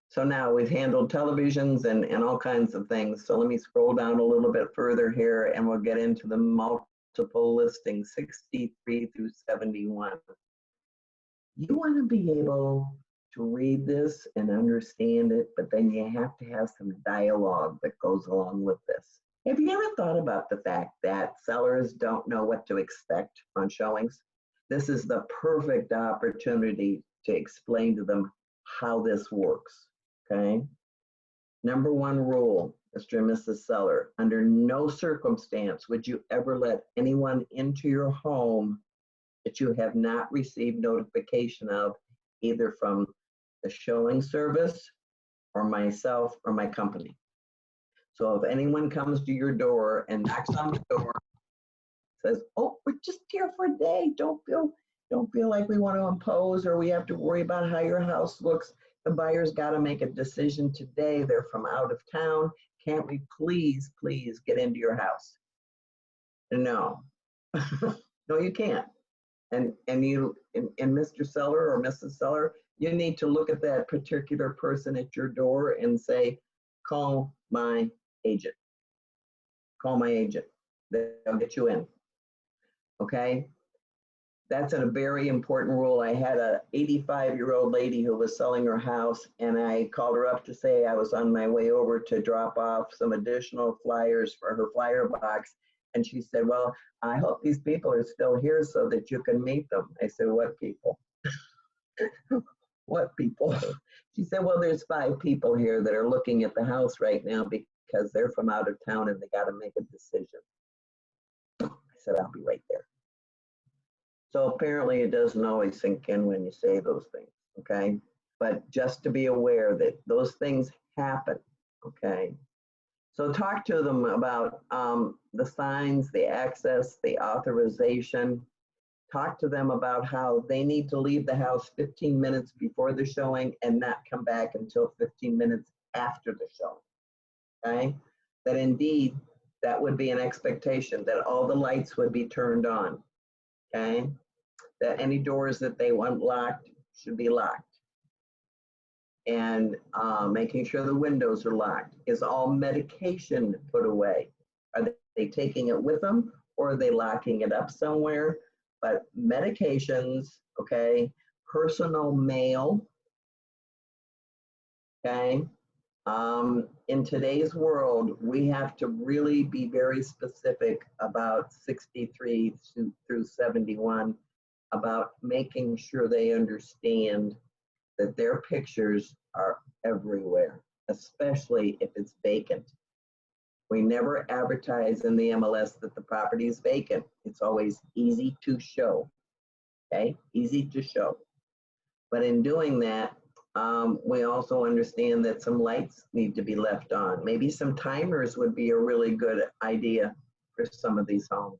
So now we've handled televisions and all kinds of things. So let me scroll down a little bit further here and we'll get into the multiple listings, 63 through 71. You want to be able to read this and understand it, but then you have to have some dialogue that goes along with this. Have you ever thought about the fact that sellers don't know what to expect on showings? This is the perfect opportunity to explain to them how this works, okay? Number one rule, Mr. and Mrs. Seller, under no circumstance would you ever let anyone into your home that you have not received notification of, either from the showing service or myself or my company. So if anyone comes to your door and knocks on the door, says, oh, we're just here for a day, don't feel like we want to impose or we have to worry about how your house looks. The buyer's got to make a decision today. They're from out of town. Can't we please get into your house? No. No, you can't. And Mr. Seller or Mrs. Seller, you need to look at that particular person at your door and say, call my agent. Call my agent. They'll get you in. Okay? That's a very important rule. I had a 85-year-old lady who was selling her house, and I called her up to say I was on my way over to drop off some additional flyers for her flyer box. And she said, well, I hope these people are still here so that you can meet them. I said, what people? What people? She said, well, there's 5 people here that are looking at the house right now because they're from out of town and they got to make a decision. I said, I'll be right there. So apparently it doesn't always sink in when you say those things, okay? But just to be aware that those things happen, okay? So talk to them about the signs, the access, the authorization. Talk to them about how they need to leave the house 15 minutes before the showing and not come back until 15 minutes after the showing, okay? That indeed, that would be an expectation, that all the lights would be turned on, okay? That any doors that they want locked should be locked. And making sure the windows are locked. Is all medication put away? Are they taking it with them, or are they locking it up somewhere? But medications, okay, personal mail, okay. In today's world, we have to really be very specific about 63 through 71 about making sure they understand that their pictures are everywhere, especially if it's vacant. We never advertise in the MLS that the property is vacant. It's always easy to show, okay? Easy to show. But in doing that, we also understand that some lights need to be left on. Maybe some timers would be a really good idea for some of these homes.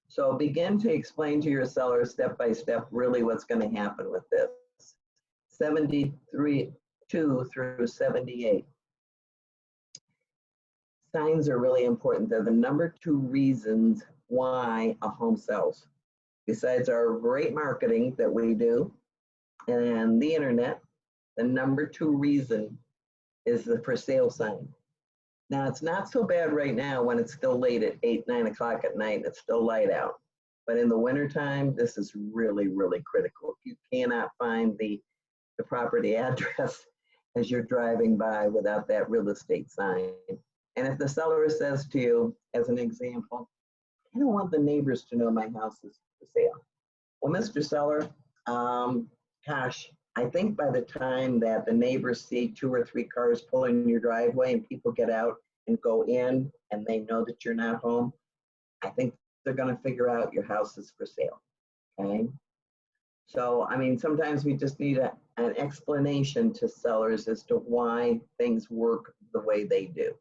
So begin to explain to your seller step by step really what's going to happen with this. 73 2 through 78. Signs are really important. They're the number 2 reasons why a home sells. Besides our great marketing that we do and the internet, the number 2 reason is the for sale sign. Now, it's not so bad right now when it's still late at 8, 9 o'clock at night and it's still light out. But in the wintertime, this is really, really critical. If you cannot find the property address as you're driving by without that real estate sign. And if the seller says to you, as an example, I don't want the neighbors to know my house is for sale. Well, Mr. Seller, gosh, I think by the time that the neighbors see 2 or 3 cars pull in your driveway and people get out and go in and they know that you're not home, I think they're going to figure out your house is for sale. Okay. So, I mean, sometimes we just need an explanation to sellers as to why things work the way they do.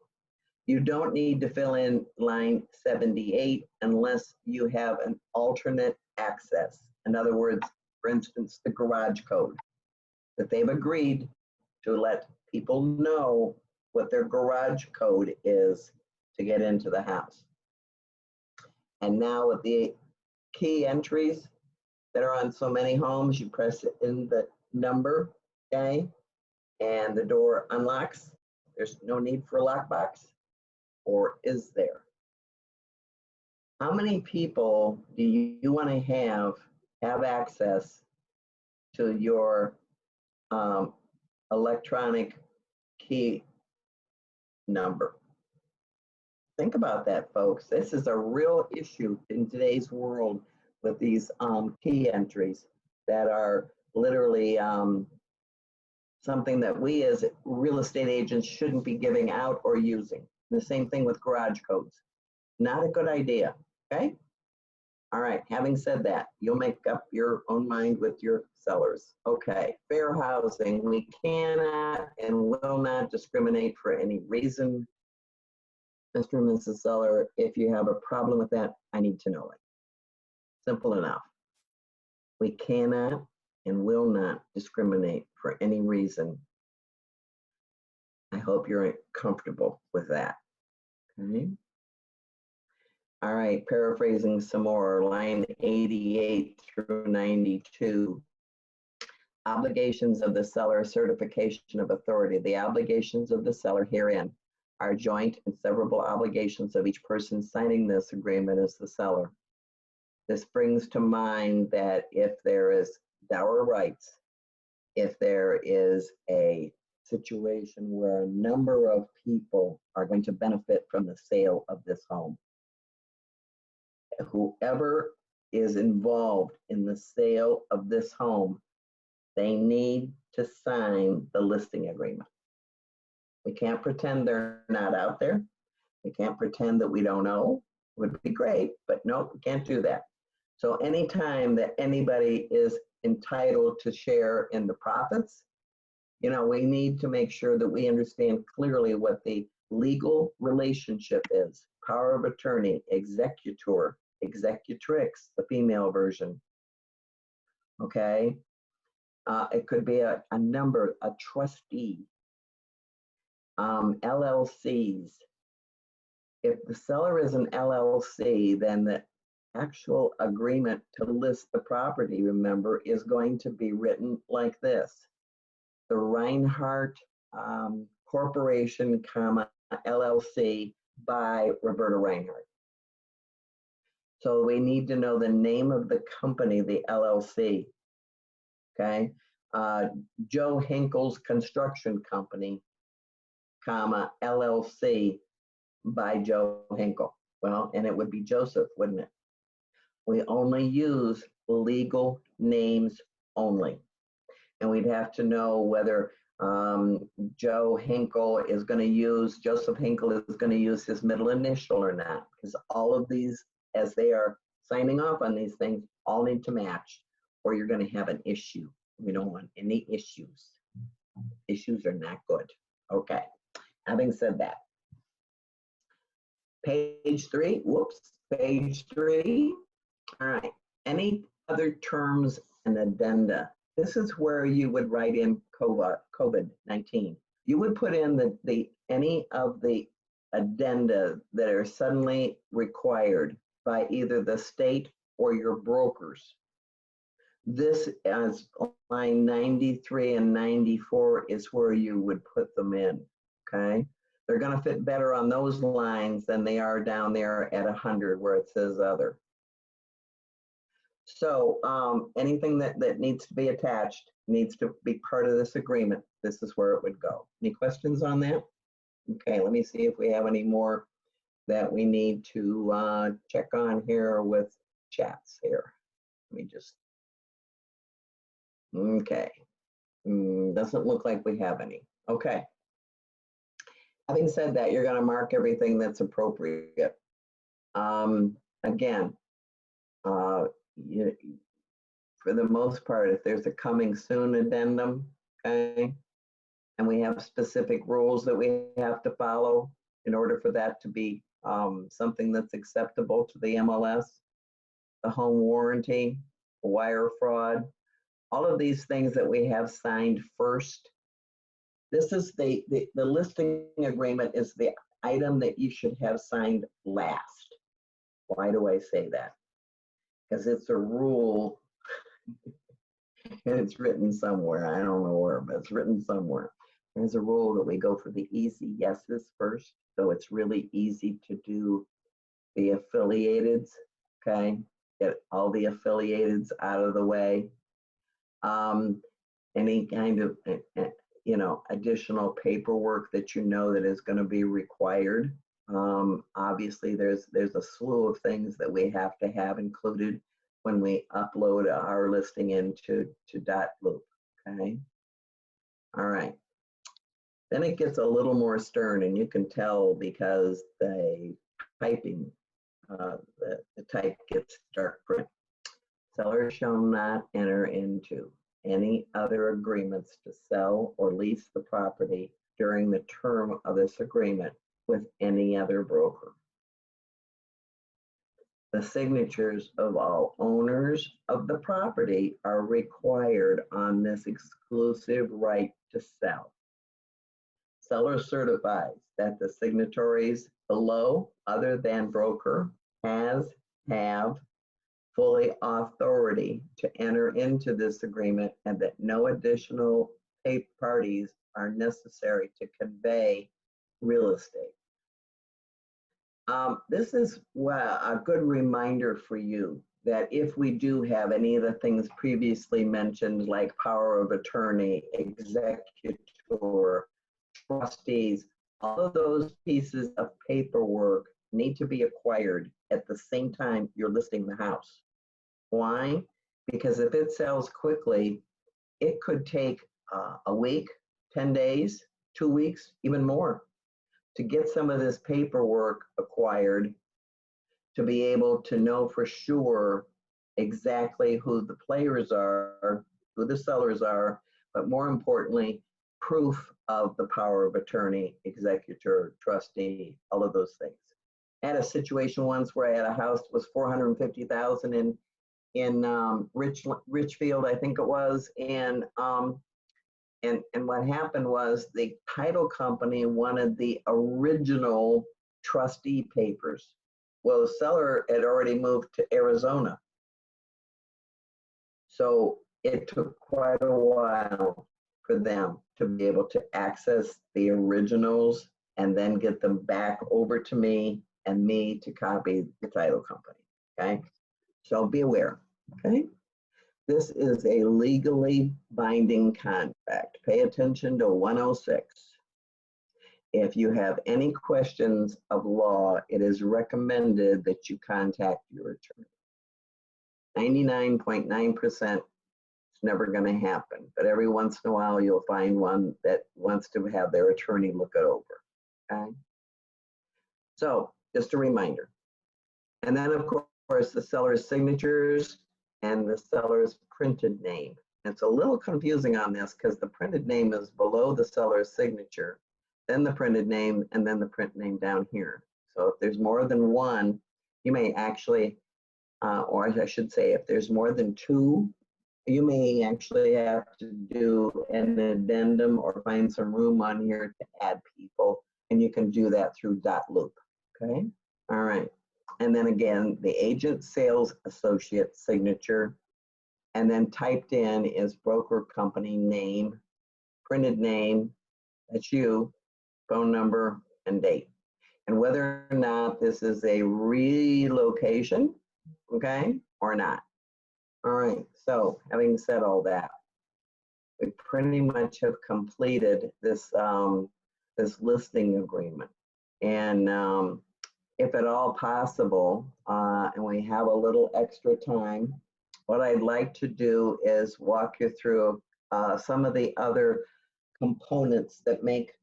You don't need to fill in line 78 unless you have an alternate access. In other words, for instance, the garage code, that they've agreed to let people know what their garage code is to get into the house. And now with the key entries that are on so many homes, you press in the number, okay, and the door unlocks. There's no need for a lockbox, or is there? How many people do you want to have access to your electronic key number? Think about that, folks. This is a real issue in today's world with these key entries that are literally something that we as real estate agents shouldn't be giving out or using. The same thing with garage codes. Not a good idea, okay? All right, having said that, you'll make up your own mind with your sellers. Okay, fair housing. We cannot and will not discriminate for any reason. Mr. and Mrs. Seller, if you have a problem with that, I need to know it. Simple enough. We cannot and will not discriminate for any reason. I hope you're comfortable with that. Okay. All right, paraphrasing some more, line 88 through 92. Obligations of the seller, certification of authority. The obligations of the seller herein are joint and severable obligations of each person signing this agreement as the seller. This brings to mind that if there is dower rights, if there is a situation where a number of people are going to benefit from the sale of this home, whoever is involved in the sale of this home, they need to sign the listing agreement. We can't pretend they're not out there. We can't pretend that we don't know. It would be great, but no, we can't do that. So anytime that anybody is entitled to share in the profits, you know, we need to make sure that we understand clearly what the legal relationship is. Power of attorney, executor, executrix, the female version. Okay. It could be a number, a trustee, LLCs. If the seller is an LLC, then the actual agreement to list the property, remember, is going to be written like this. The Rinehart Corporation, LLC by Roberta Rinehart. So we need to know the name of the company, the LLC. Okay. Joe Hinkle's Construction Company, comma, LLC by Joe Hinkle. Well, and it would be Joseph, wouldn't it? We only use legal names only. And we'd have to know whether Joe Hinkle is going to use, Joseph Hinkle is going to use his middle initial or not. Because all of these, as they are signing off on these things, all need to match, or you're going to have an issue. We don't want any issues. Issues are not good. Okay. Having said that, page 3, whoops, page 3. All right. Any other terms and addenda? This is where you would write in COVID-19. You would put in the any of the addenda that are suddenly required by either the state or your brokers. This, as line 93 and 94, is where you would put them in, okay? They're going to fit better on those lines than they are down there at 100 where it says other. So anything that needs to be attached needs to be part of this agreement. This is where it would go. Any questions on that? Okay, let me see if we have any more that we need to check on here with chats here. Let me just, okay. Doesn't look like we have any. Okay. Having said that, you're going to mark everything that's appropriate. Again, for the most part, if there's a coming soon addendum, okay, and we have specific rules that we have to follow in order for that to be something that's acceptable to the MLS, the home warranty, wire fraud, all of these things that we have signed first. This is the listing agreement is the item that you should have signed last. Why do I say that? Because it's a rule and it's written somewhere. I don't know where, but it's written somewhere. There's a rule that we go for the easy yeses first. So it's really easy to do the affiliateds, okay? Get all the affiliateds out of the way. Any kind of, additional paperwork that you know that is going to be required. Obviously, there's a slew of things that we have to have included when we upload our listing into .loop, okay? All right. Then it gets a little more stern, and you can tell because the typing, the type gets dark print. Seller shall not enter into any other agreements to sell or lease the property during the term of this agreement with any other broker. The signatures of all owners of the property are required on this exclusive right to sell. Seller certifies that the signatories below, other than broker, have fully authority to enter into this agreement and that no additional parties are necessary to convey real estate. This is a good reminder for you that if we do have any of the things previously mentioned, like power of attorney, executor, trustees, all of those pieces of paperwork need to be acquired at the same time you're listing the house. Why? Because if it sells quickly, it could take a week, 10 days, 2 weeks, even more to get some of this paperwork acquired to be able to know for sure exactly who the players are, who the sellers are, but more importantly, proof of the power of attorney, executor, trustee, all of those things. I had a situation once where I had a house that was $450,000 in Richfield, I think it was, and what happened was the title company wanted the original trustee papers. Well, the seller had already moved to Arizona, so it took quite a while for them to be able to access the originals and then get them back over to me and me to copy the title company. okay? So be aware, okay? This is a legally binding contract. Pay attention to 106. If you have any questions of law, it is recommended that you contact your attorney. 99.9% it's never going to happen, but every once in a while you'll find one that wants to have their attorney look it over, okay? So just a reminder. And then of course the seller's signatures and the seller's printed name. It's a little confusing on this because the printed name is below the seller's signature, then the printed name, and then the print name down here. So if there's more than one, you may actually, or I should say, if there's more than two, you may actually have to do an addendum or find some room on here to add people, and you can do that through dot loop, okay? All right, and then again, the agent sales associate signature, and then typed in is broker company name, printed name, that's you, phone number, and date. And whether or not this is a relocation, okay, or not. All right, so having said all that, we pretty much have completed this, this listing agreement. And if at all possible, and we have a little extra time, what I'd like to do is walk you through some of the other components that make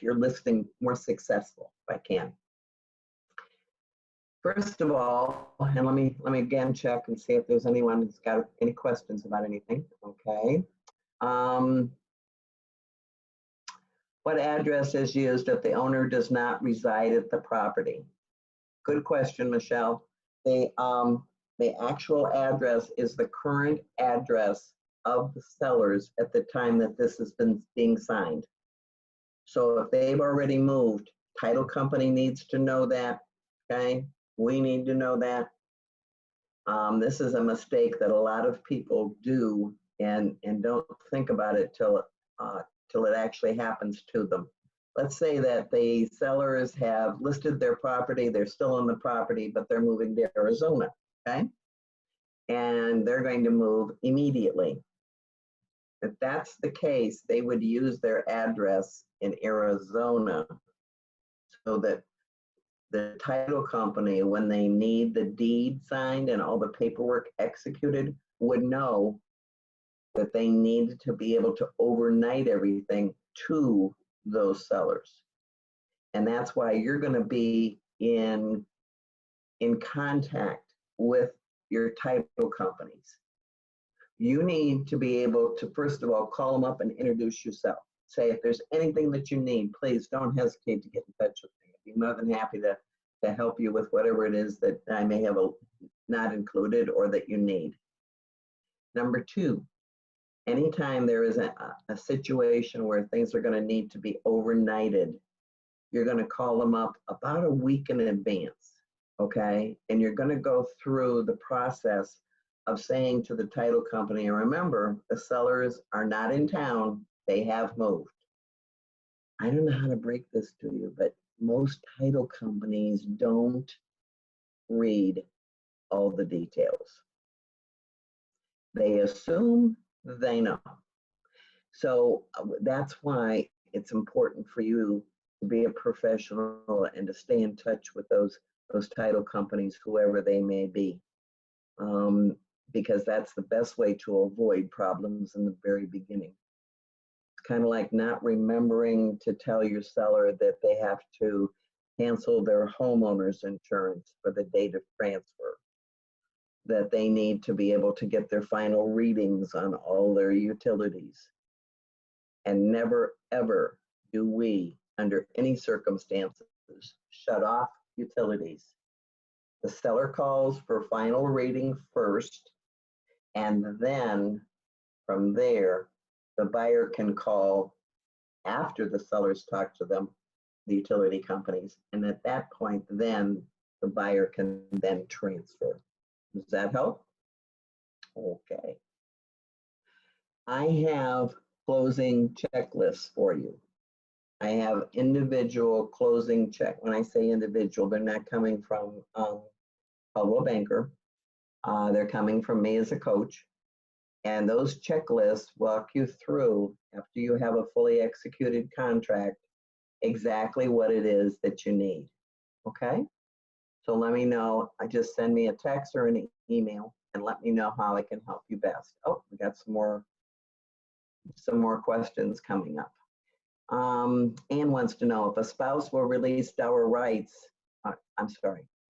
your listing more successful, if I can. First of all, and let me again check and see if there's anyone who's got any questions about anything. Okay. What address is used if the owner does not reside at the property? Good question, Michelle. The actual address is the current address of the sellers at the time that this has been being signed. So if they've already moved, title company needs to know that, okay? We need to know that. This is a mistake that a lot of people do and don't think about it till it actually happens to them. Let's say that the sellers have listed their property, they're still on the property, but they're moving to Arizona, okay? And they're going to move immediately. If that's the case, they would use their address in Arizona so that the title company, when they need the deed signed and all the paperwork executed, would know that they need to be able to overnight everything to those sellers. And that's why you're going to be in contact with your title companies. You need to be able to, first of all, call them up and introduce yourself. Say, if there's anything that you need, please don't hesitate to get in touch with me. I'd be more than happy to help you with whatever it is that I may have not included or that you need. Number two, anytime there is a situation where things are going to need to be overnighted, you're going to call them up about a week in advance, okay? And you're going to go through the process of saying to the title company, and remember, the sellers are not in town, they have moved. I don't know how to break this to you, but most title companies don't read all the details. They assume they know. So that's why it's important for you to be a professional and to stay in touch with those title companies, whoever they may be, because that's the best way to avoid problems in the very beginning. It's kind of like not remembering to tell your seller that they have to cancel their homeowner's insurance for the date of transfer, that they need to be able to get their final readings on all their utilities. And never, ever do we, under any circumstances, shut off utilities. The seller calls for final reading first, and then from there, the buyer can call after the sellers talk to them, the utility companies, and at that point, then the buyer can then transfer. Does that help? Okay. I have closing checklists for you. I have individual closing check. When I say individual, they're not coming from Coldwell Banker. They're coming from me as a coach. And those checklists walk you through, after you have a fully executed contract, exactly what it is that you need. Okay? So let me know. Just send me a text or an email and let me know how I can help you best. Oh, we got some more questions coming up. Ann wants to know if a spouse will release dower rights.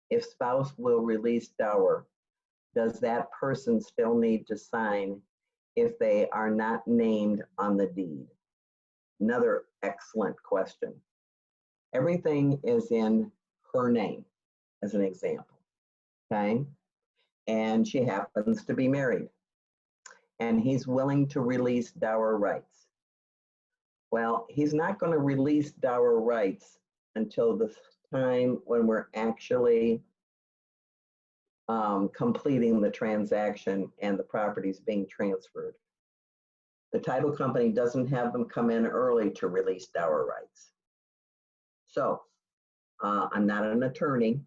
If spouse will release dower, does that person still need to sign if they are not named on the deed? Another excellent question. Everything is in her name, as an example, okay? And she happens to be married, and he's willing to release dower rights. Well, he's not going to release dower rights until the time when we're actually completing the transaction and the property is being transferred. The title company doesn't have them come in early to release dower rights. So I'm not an attorney,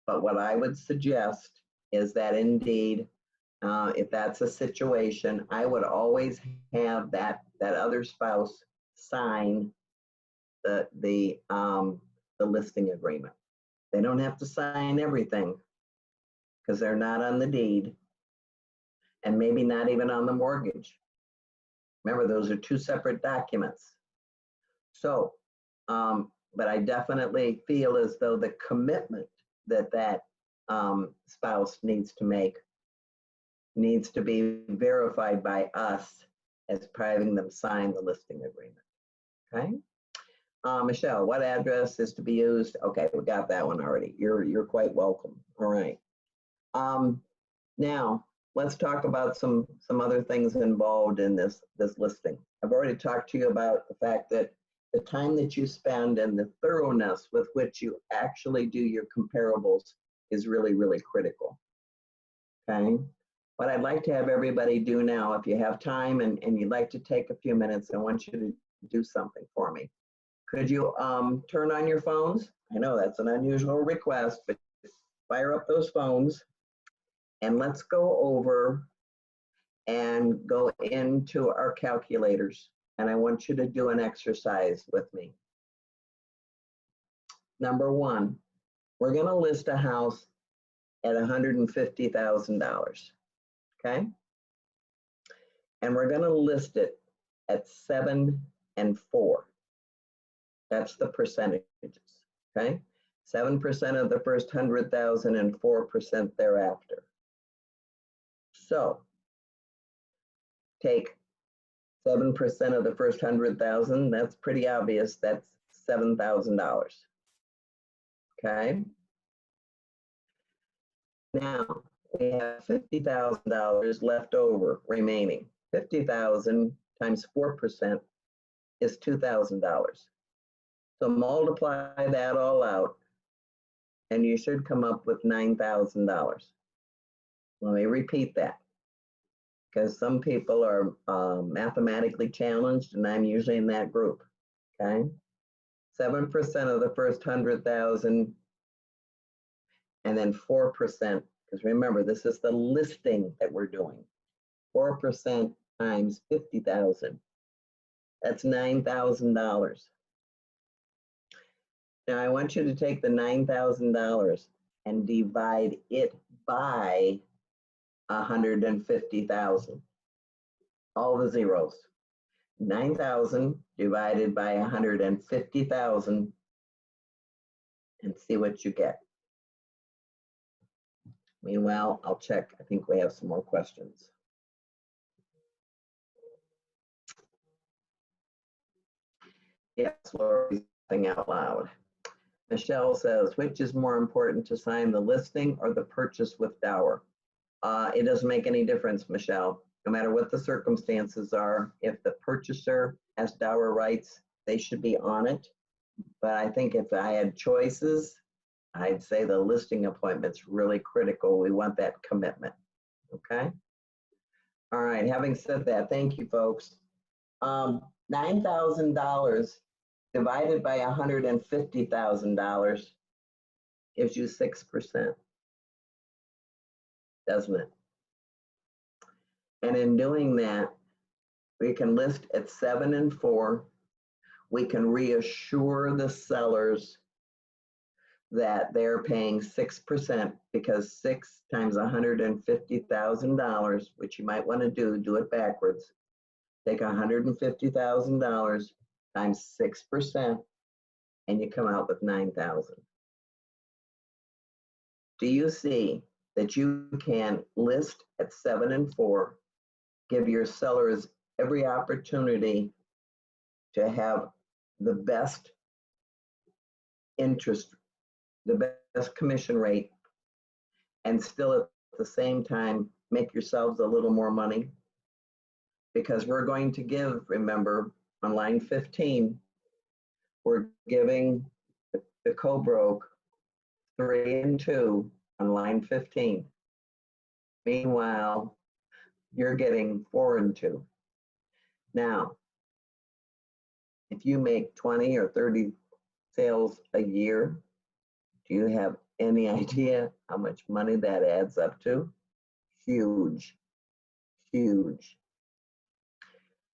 but what I would suggest is that indeed, if that's a situation, I would always have that other spouse sign the listing agreement. They don't have to sign everything because they're not on the deed and maybe not even on the mortgage. Remember, those are two separate documents. So, but I definitely feel as though the commitment that spouse needs to make needs to be verified by us as having them sign the listing agreement. Okay. Michelle, what address is to be used? Okay, we got that one already. You're quite welcome. All right. Now let's talk about some other things involved in this listing. I've already talked to you about the fact that the time that you spend and the thoroughness with which you actually do your comparables is really, really critical. Okay. What I'd like to have everybody do now, if you have time and you'd like to take a few minutes, I want you to do something for me. Could you turn on your phones? I know that's an unusual request, but fire up those phones and let's go over and go into our calculators. And I want you to do an exercise with me. Number one, we're going to list a house at $150,000. Okay? And we're going to list it at 7 and 4. That's the percentages. Okay? 7% of the first 100,000 and 4% thereafter. So take 7% of the first 100,000. That's pretty obvious. That's $7,000. Okay. Now we have $50,000 left over remaining. 50,000 times 4% is $2,000. So multiply that all out, and you should come up with $9,000. Let me repeat that, because some people are mathematically challenged, and I'm usually in that group. Okay, 7% of the first 100,000, and then 4%. Because remember, this is the listing that we're doing. 4% times 50,000. That's $9,000. Now I want you to take the $9,000 and divide it by 150,000. All the zeros. 9,000 divided by 150,000 and see what you get. Meanwhile, I'll check. I think we have some more questions. Yes, Lori's thinking out loud. Michelle says, which is more important to sign, the listing or the purchase with dower? It doesn't make any difference, Michelle. No matter what the circumstances are, if the purchaser has dower rights, they should be on it. But I think if I had choices, I'd say the listing appointment's really critical. We want that commitment, okay? All right, having said that, thank you, folks. $9,000 divided by $150,000 gives you 6%. doesn't it? And in doing that, we can list at 7 and 4. We can reassure the sellers that they're paying 6% because 6 times $150,000, which you might want to do it backwards. Take $150,000 times 6%, and you come out with 9,000. Do you see that you can list at 7 and 4, give your sellers every opportunity to have the best interest, the best commission rate, and still at the same time make yourselves a little more money? Because we're going to give, remember, on line 15, we're giving the co-broke 3 and 2 on line 15. Meanwhile, you're getting 4 and 2. Now, if you make 20 or 30 sales a year, do you have any idea how much money that adds up to? Huge, huge.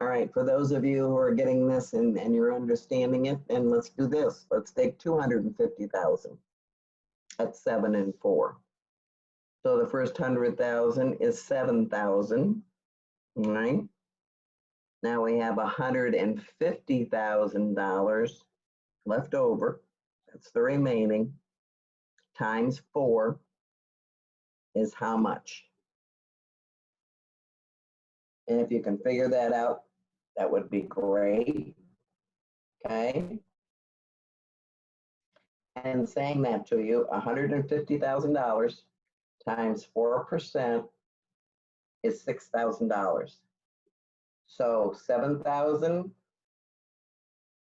All right, for those of you who are getting this and you're understanding it, then let's do this. Let's take 250,000 at 7 and 4. So the first 100,000 is 7,000, all right? Now we have $150,000 left over. That's the remaining. Times 4 is how much? And if you can figure that out, that would be great. Okay. And saying that to you, $150,000 times 4% is $6,000. So 7,000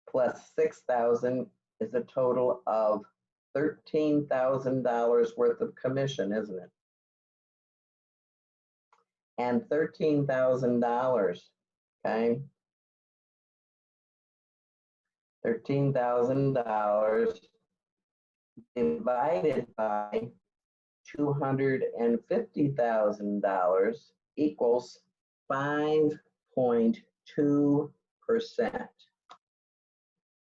plus 6,000 is a total of $13,000 worth of commission, isn't it? And $13,000, okay? $13,000 divided by $250,000 equals 5.2%.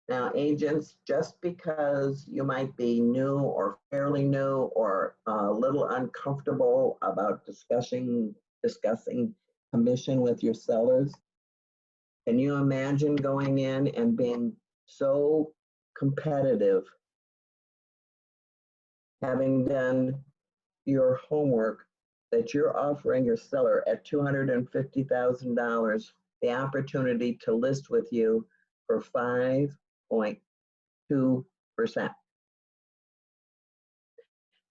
Now, agents, just because you might be new or fairly new or a little uncomfortable about discussing commission with your sellers, can you imagine going in and being so competitive, having done your homework, that you're offering your seller at $250,000 the opportunity to list with you for 5.2%.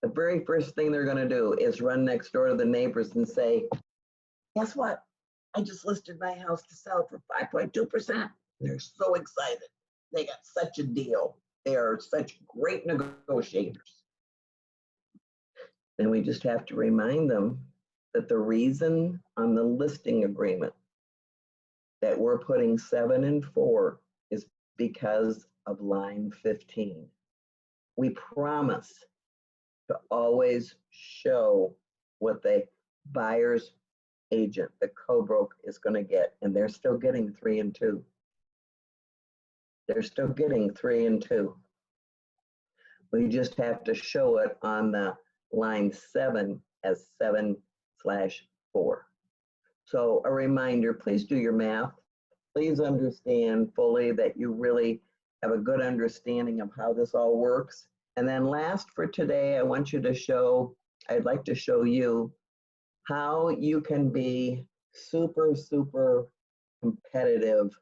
The very first thing they're going to do is run next door to the neighbors and say, guess what? I just listed my house to sell for 5.2%. They're so excited. They got such a deal. They are such great negotiators. Then we just have to remind them that the reason on the listing agreement that we're putting 7 and 4 is because of line 15. We promise to always show what the buyer's agent, the co-broke, is going to get, and they're still getting 3 and 2. They're still getting 3 and 2. We just have to show it on the line 7 as 7/4. So a reminder, please do your math. Please understand fully that you really have a good understanding of how this all works. And then last for today, I'd like to show you how you can be super, super competitive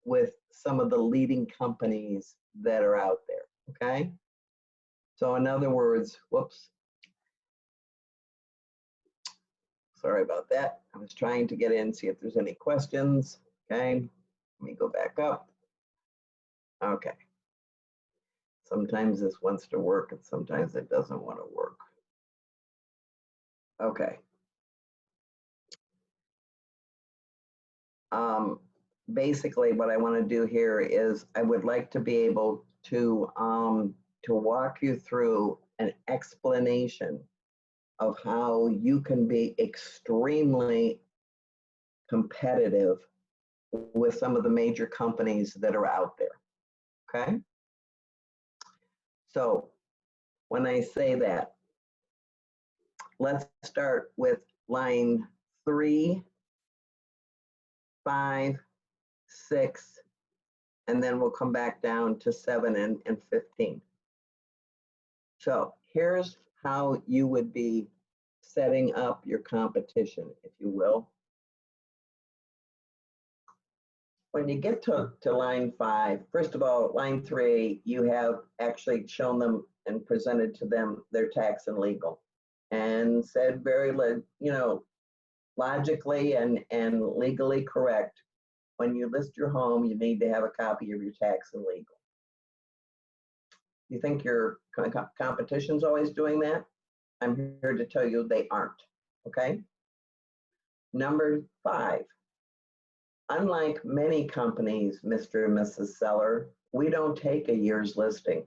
with some of the leading companies that are out there, okay? So in other words, whoops. Sorry about that. I was trying to get in, see if there's any questions, okay? Let me go back up. Okay. Sometimes this wants to work and sometimes it doesn't want to work. Okay. Basically what I want to do here is I would like to be able to walk you through an explanation of how you can be extremely competitive with some of the major companies that are out there. Okay? So when I say that, let's start with line 3, 5, 6, and then we'll come back down to 7 and 15. So here's how you would be setting up your competition, if you will. When you get to line 5, first of all, line 3, you have actually shown them and presented to them their tax and legal and said very, logically and legally correct. When you list your home, you need to have a copy of your tax and legal. You think your competition's always doing that? I'm here to tell you they aren't, okay? Number 5, unlike many companies, Mr. and Mrs. Seller, we don't take a year's listing.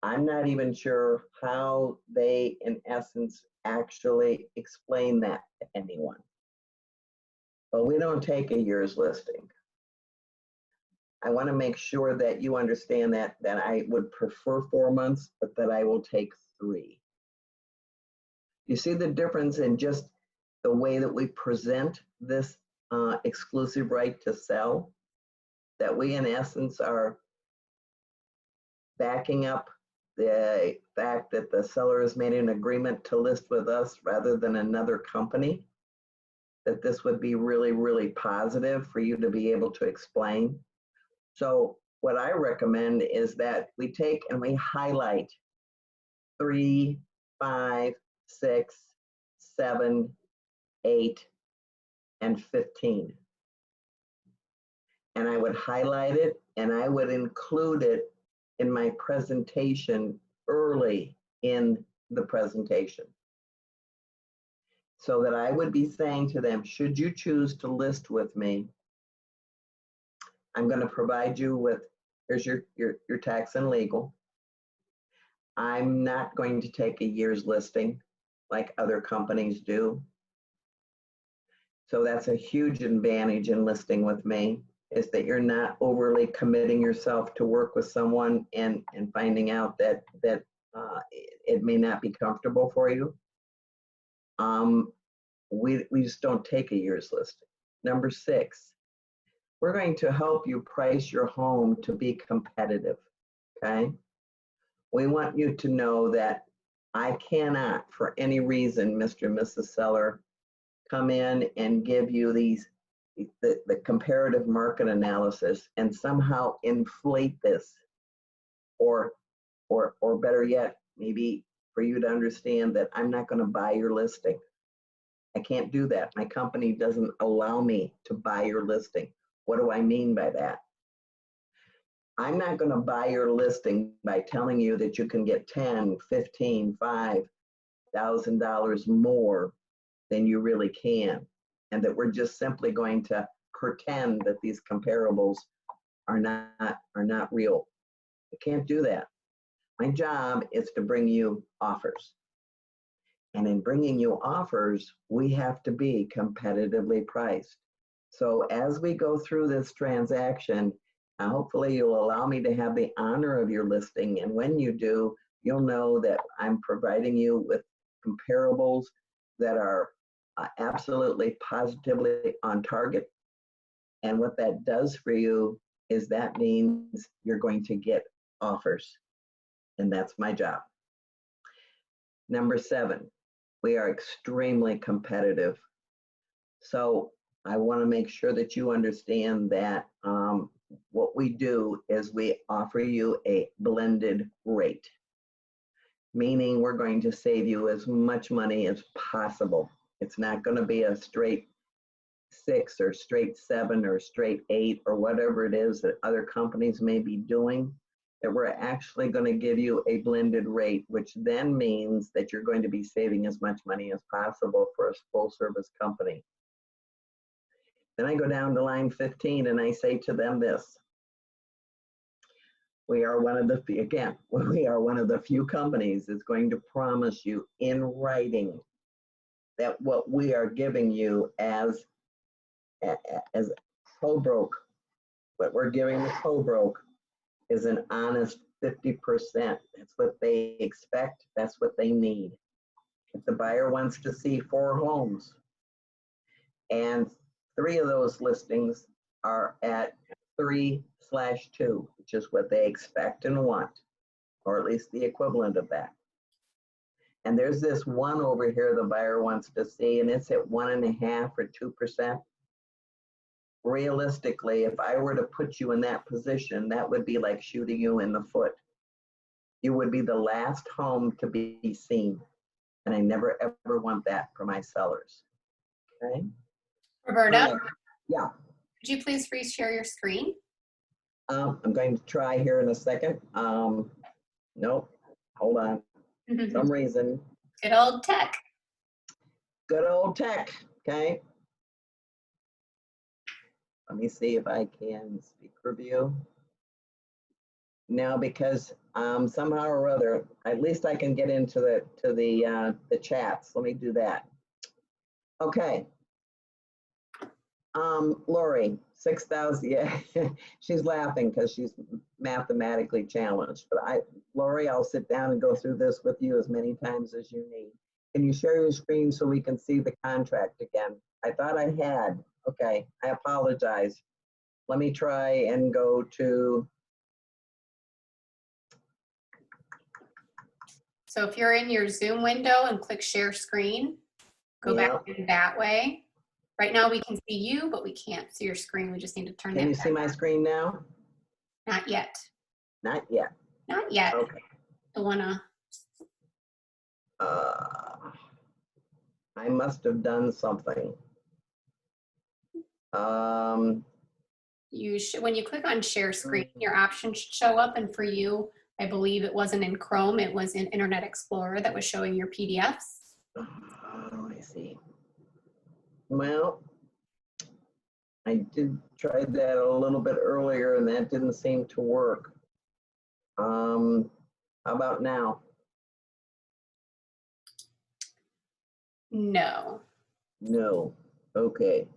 I'm not even sure how they, in essence, actually explain that to anyone. But we don't take a year's listing. I want to make sure that you understand that I would prefer 4 months, but that I will take 3. You see the difference in just the way that we present this exclusive right to sell? That we, in essence, are backing up the fact that the seller has made an agreement to list with us rather than another company? That this would be really, really positive for you to be able to explain. So what I recommend is that we take and we highlight 3, 5, 6, 7, 8, and 15. And I would highlight it and I would include it in my presentation early in the presentation. So that I would be saying to them, should you choose to list with me, I'm going to provide you with, here's your tax and legal. I'm not going to take a year's listing like other companies do. So that's a huge advantage in listing with me, is that you're not overly committing yourself to work with someone and finding out that it may not be comfortable for you. We just don't take a year's listing. Number 6, we're going to help you price your home to be competitive, okay? We want you to know that I cannot, for any reason, Mr. and Mrs. Seller, come in and give you the comparative market analysis and somehow inflate this, or better yet, maybe for you to understand that I'm not going to buy your listing. I can't do that. My company doesn't allow me to buy your listing. What do I mean by that? I'm not going to buy your listing by telling you that you can get $10, $15, $5,000 more than you really can, and that we're just simply going to pretend that these comparables are not real. I can't do that. My job is to bring you offers. And in bringing you offers, we have to be competitively priced. So as we go through this transaction, hopefully you'll allow me to have the honor of your listing. And when you do, you'll know that I'm providing you with comparables that are absolutely positively on target. And what that does for you is that means you're going to get offers. And that's my job. Number 7, we are extremely competitive. So I want to make sure that you understand that what we do is we offer you a blended rate, meaning we're going to save you as much money as possible. It's not going to be a straight 6 or straight 7 or straight 8 or whatever it is that other companies may be doing. That we're actually going to give you a blended rate, which then means that you're going to be saving as much money as possible for a full service company. Then I go down to line 15 and I say to them this: We are one of the few, again, we are one of the few companies that's going to promise you in writing that what we are giving you as co-broke, what we're giving the co-broke is an honest 50%. That's what they expect. That's what they need. If the buyer wants to see 4 homes and 3 of those listings are at 3/2, which is what they expect and want, or at least the equivalent of that. And there's this one over here the buyer wants to see, and it's at 1.5 or 2%. Realistically, if I were to put you in that position, that would be like shooting you in the foot. You would be the last home to be seen. And I never, ever want that for my sellers. Okay? Roberta, Yeah. could you please reshare your screen? I'm going to try here in a second. Nope. Hold on. For some reason. Good old tech. Good old tech. Okay. Let me see if I can speaker view. Now, because somehow or other, at least I can get into the chats. Let me do that. Okay. Lori, 6,000. Yeah, she's laughing because she's mathematically challenged. But Lori, I'll sit down and go through this with you as many times as you need. Can you share your screen so we can see the contract again? I thought I had. Okay, I apologize. Let me try and go to. So if you're in your Zoom window and click share screen, go back in that way. Right now we can see you, but we can't see your screen. We just need to turn that. Can you see my screen now? Not yet. Not yet. Not yet. Okay. I wanna. I must have done something. You should, when you click on share screen, your options should show up, and for you, I believe it wasn't in Chrome, it was in Internet Explorer that was showing your PDFs. I see. Well, I did try that a little bit earlier and that didn't seem to work. How about now? No. No. Okay.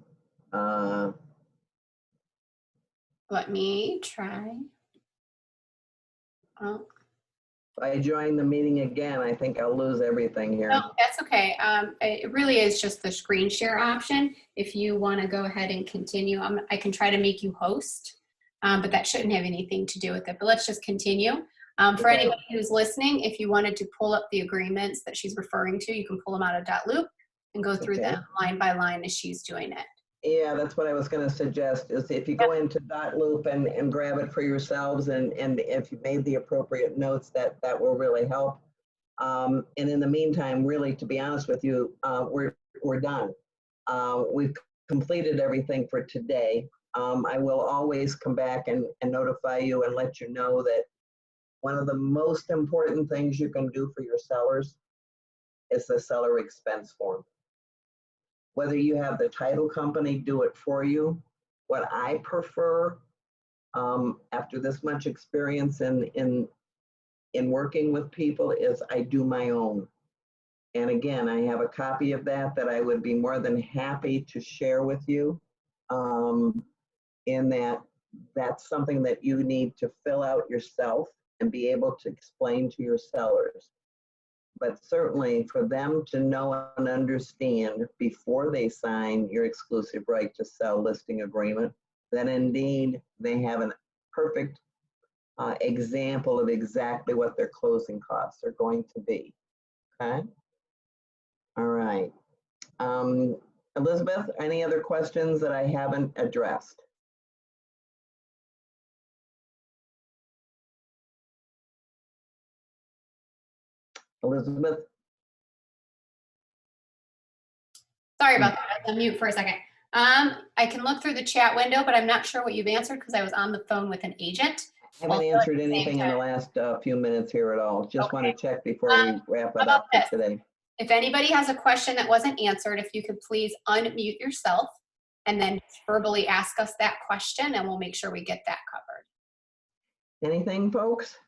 Let me try. Oh. If I join the meeting again, I think I'll lose everything here. No, that's okay. It really is just the screen share option. If you want to go ahead and continue, I can try to make you host, but that shouldn't have anything to do with it. But let's just continue. For anybody who's listening, if you wanted to pull up the agreements that she's referring to, you can pull them out of .loop and go through them line by line as she's doing it. Yeah, that's what I was going to suggest is if you go into .loop and grab it for yourselves and if you made the appropriate notes, that will really help. And in the meantime, really, to be honest with you, we're done. We've completed everything for today. I will always come back and notify you and let you know that one of the most important things you can do for your sellers is the seller expense form. Whether you have the title company do it for you, what I prefer after this much experience in working with people is I do my own. And again, I have a copy of that I would be more than happy to share with you in that's something that you need to fill out yourself and be able to explain to your sellers. But certainly for them to know and understand before they sign your exclusive right to sell listing agreement, that indeed they have a perfect example of exactly what their closing costs are going to be. Okay? All right. Elizabeth, any other questions that I haven't addressed? Elizabeth? Sorry about that. I was on mute for a second. I can look through the chat window, but I'm not sure what you've answered because I was on the phone with an agent. I haven't answered anything in the last few minutes here at all. Just want to check before we wrap it up for today. If anybody has a question that wasn't answered, if you could please unmute yourself and then verbally ask us that question and we'll make sure we get that covered. Anything, folks?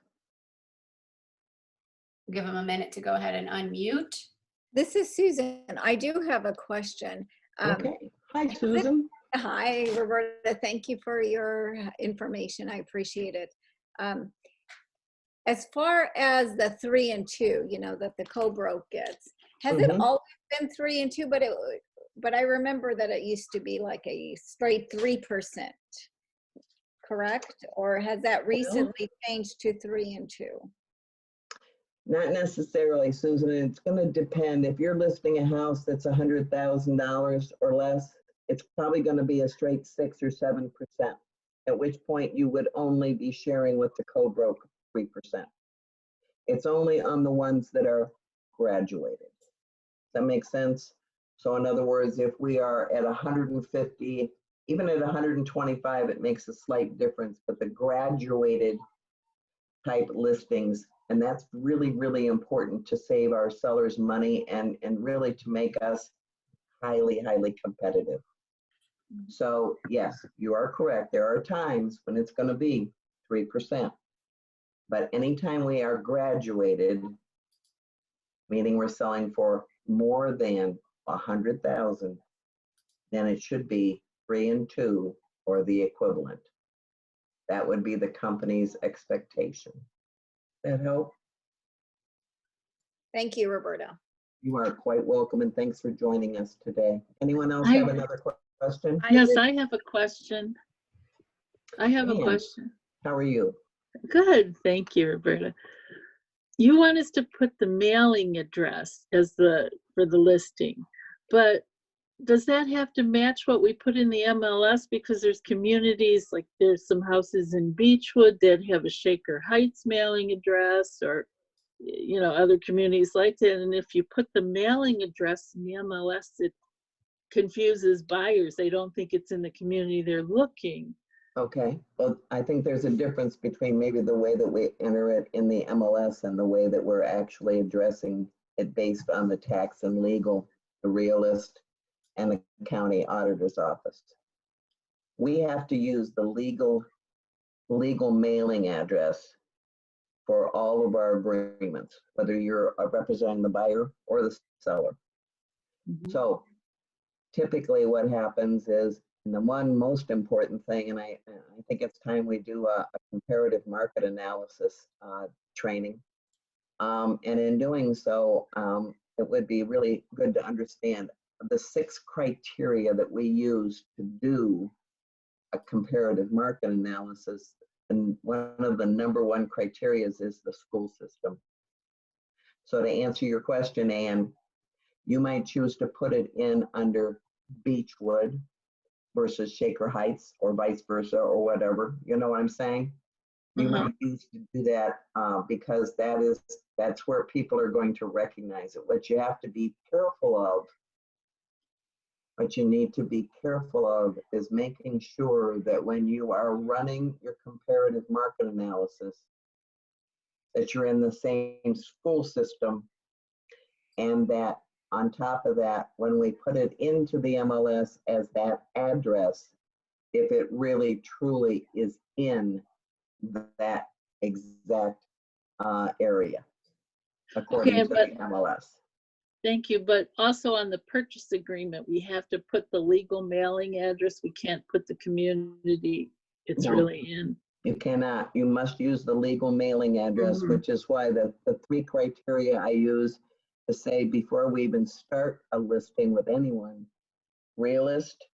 Give them a minute to go ahead and unmute. This is Susan. I do have a question. Okay. Hi, Susan. Hi, Roberta. Thank you for your information. I appreciate it. As far as the 3 and 2, you know, that the co-broke gets, has it always been 3 and 2? But I remember that it used to be like a straight 3%, correct? Or has that recently changed to 3 and 2? Not necessarily, Susan. It's going to depend. If you're listing a house that's $100,000 or less, it's probably going to be a straight 6 or 7%, at which point you would only be sharing with the co-broke 3%. It's only on the ones that are graduated. Does that make sense? So in other words, if we are at 150, even at 125, it makes a slight difference, but the graduated type listings, and that's really, really important to save our sellers money and really to make us highly, highly competitive. So yes, you are correct. There are times when it's going to be 3%. But anytime we are graduated, meaning we're selling for more than 100,000, then it should be 3 and 2 or the equivalent. That would be the company's expectation. That help? Thank you, Roberta. You are quite welcome, and thanks for joining us today. Anyone else have another question? Yes, I have a question. I have a question. How are you? Good, thank you, Roberta. You want us to put the mailing address as for the listing, but does that have to match what we put in the MLS? Because there's communities, like there's some houses in Beechwood that have a Shaker Heights mailing address, or you know, other communities like that. And if you put the mailing address in the MLS, it confuses buyers. They don't think it's in the community they're looking. Okay, well, I think there's a difference between maybe the way that we enter it in the MLS and the way that we're actually addressing it based on the tax and legal, the realist, and the county auditor's office. We have to use the legal mailing address for all of our agreements, whether you're representing the buyer or the seller. So typically what happens is, and the one most important thing, and I think it's time we do a comparative market analysis training. And in doing so, it would be really good to understand the 6 criteria that we use to do a comparative market analysis. And one of the #1 criteria is the school system. So to answer your question, Anne, you might choose to put it in under Beechwood versus Shaker Heights, or vice versa, or whatever. You know what I'm saying? You might choose to do that because that's where people are going to recognize it. What you have to be careful of, what you need to be careful of is making sure that when you are running your comparative market analysis, that you're in the same school system, and that on top of that, when we put it into the MLS as that address, if it really truly is in that exact area, according to the MLS. Thank you, but also on the purchase agreement, we have to put the legal mailing address. We can't put the community it's really in. You cannot. You must use the legal mailing address, which is why the 3 criteria I use to say before we even start a listing with anyone: realist,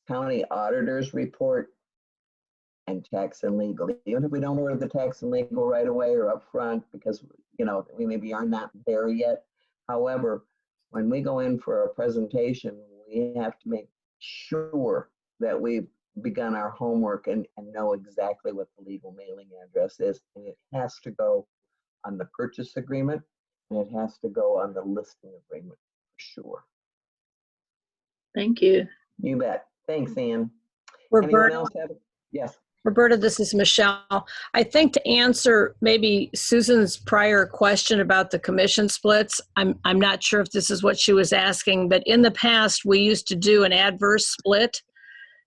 county auditor's report, and tax and legal. Even if we don't order the tax and legal right away or up front, because you know we maybe are not there yet. However, when we go in for a presentation, we have to make sure that we've begun our homework and know exactly what the legal mailing address is. And it has to go on the purchase agreement, and it has to go on the listing agreement for sure. Thank you. You bet. Thanks, Ann. Roberta, Anyone else have? Yes. Roberta, this is Michelle. I think to answer maybe Susan's prior question about the commission splits, I'm not sure if this is what she was asking, but in the past, we used to do an adverse split.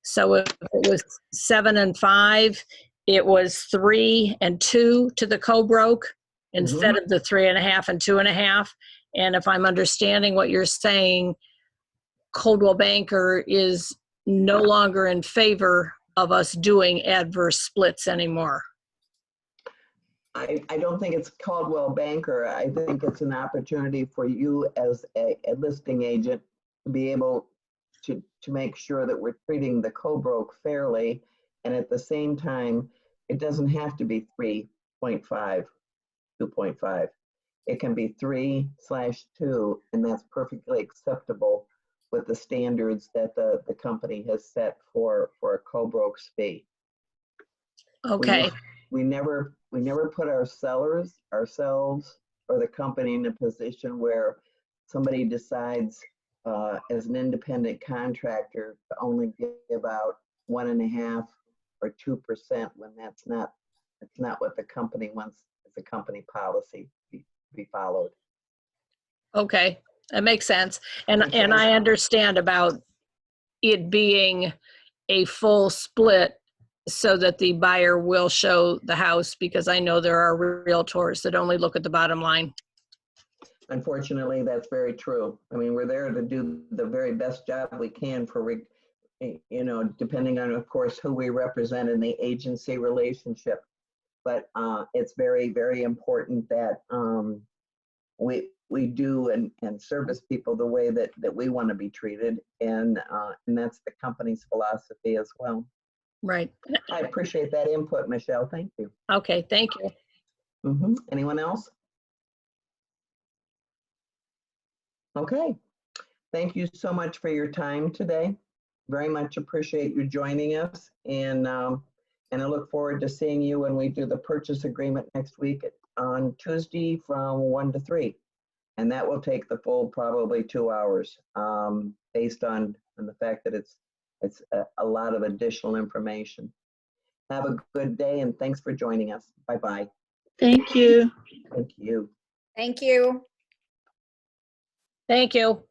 So if it was 7 and 5, it was 3 and 2 to the co-broke instead of the 3.5 and 2.5. And if I'm understanding what you're saying, Coldwell Banker is no longer in favor of us doing adverse splits anymore. I don't think it's Caldwell Banker. I think it's an opportunity for you as a listing agent to be able to make sure that we're treating the co-broke fairly. And at the same time, it doesn't have to be 3.5, 2.5. It can be 3/2, and that's perfectly acceptable with the standards that the company has set for a co-broke's fee. Okay. We never put our sellers, ourselves, or the company in a position where somebody decides as an independent contractor to only give out 1.5 or 2% when that's not what the company wants as a company policy to be followed. Okay, that makes sense. And Makes sense. I understand about it being a full split so that the buyer will show the house, because I know there are realtors that only look at the bottom line. Unfortunately, that's very true. I mean, we're there to do the very best job we can for, depending on, of course, who we represent in the agency relationship. But it's very, very important that we do and service people the way that we want to be treated, and that's the company's philosophy as well. Right. I appreciate that input, Michelle. Thank you. Okay, thank you. Anyone else? Okay. Thank you so much for your time today. Very much appreciate you joining us, and I look forward to seeing you when we do the purchase agreement next week on Tuesday from 1 to 3. And that will take the full probably 2 hours, based on the fact that it's a lot of additional information. Have a good day, and thanks for joining us. Bye-bye. Thank you. Thank you. Thank you. Thank you.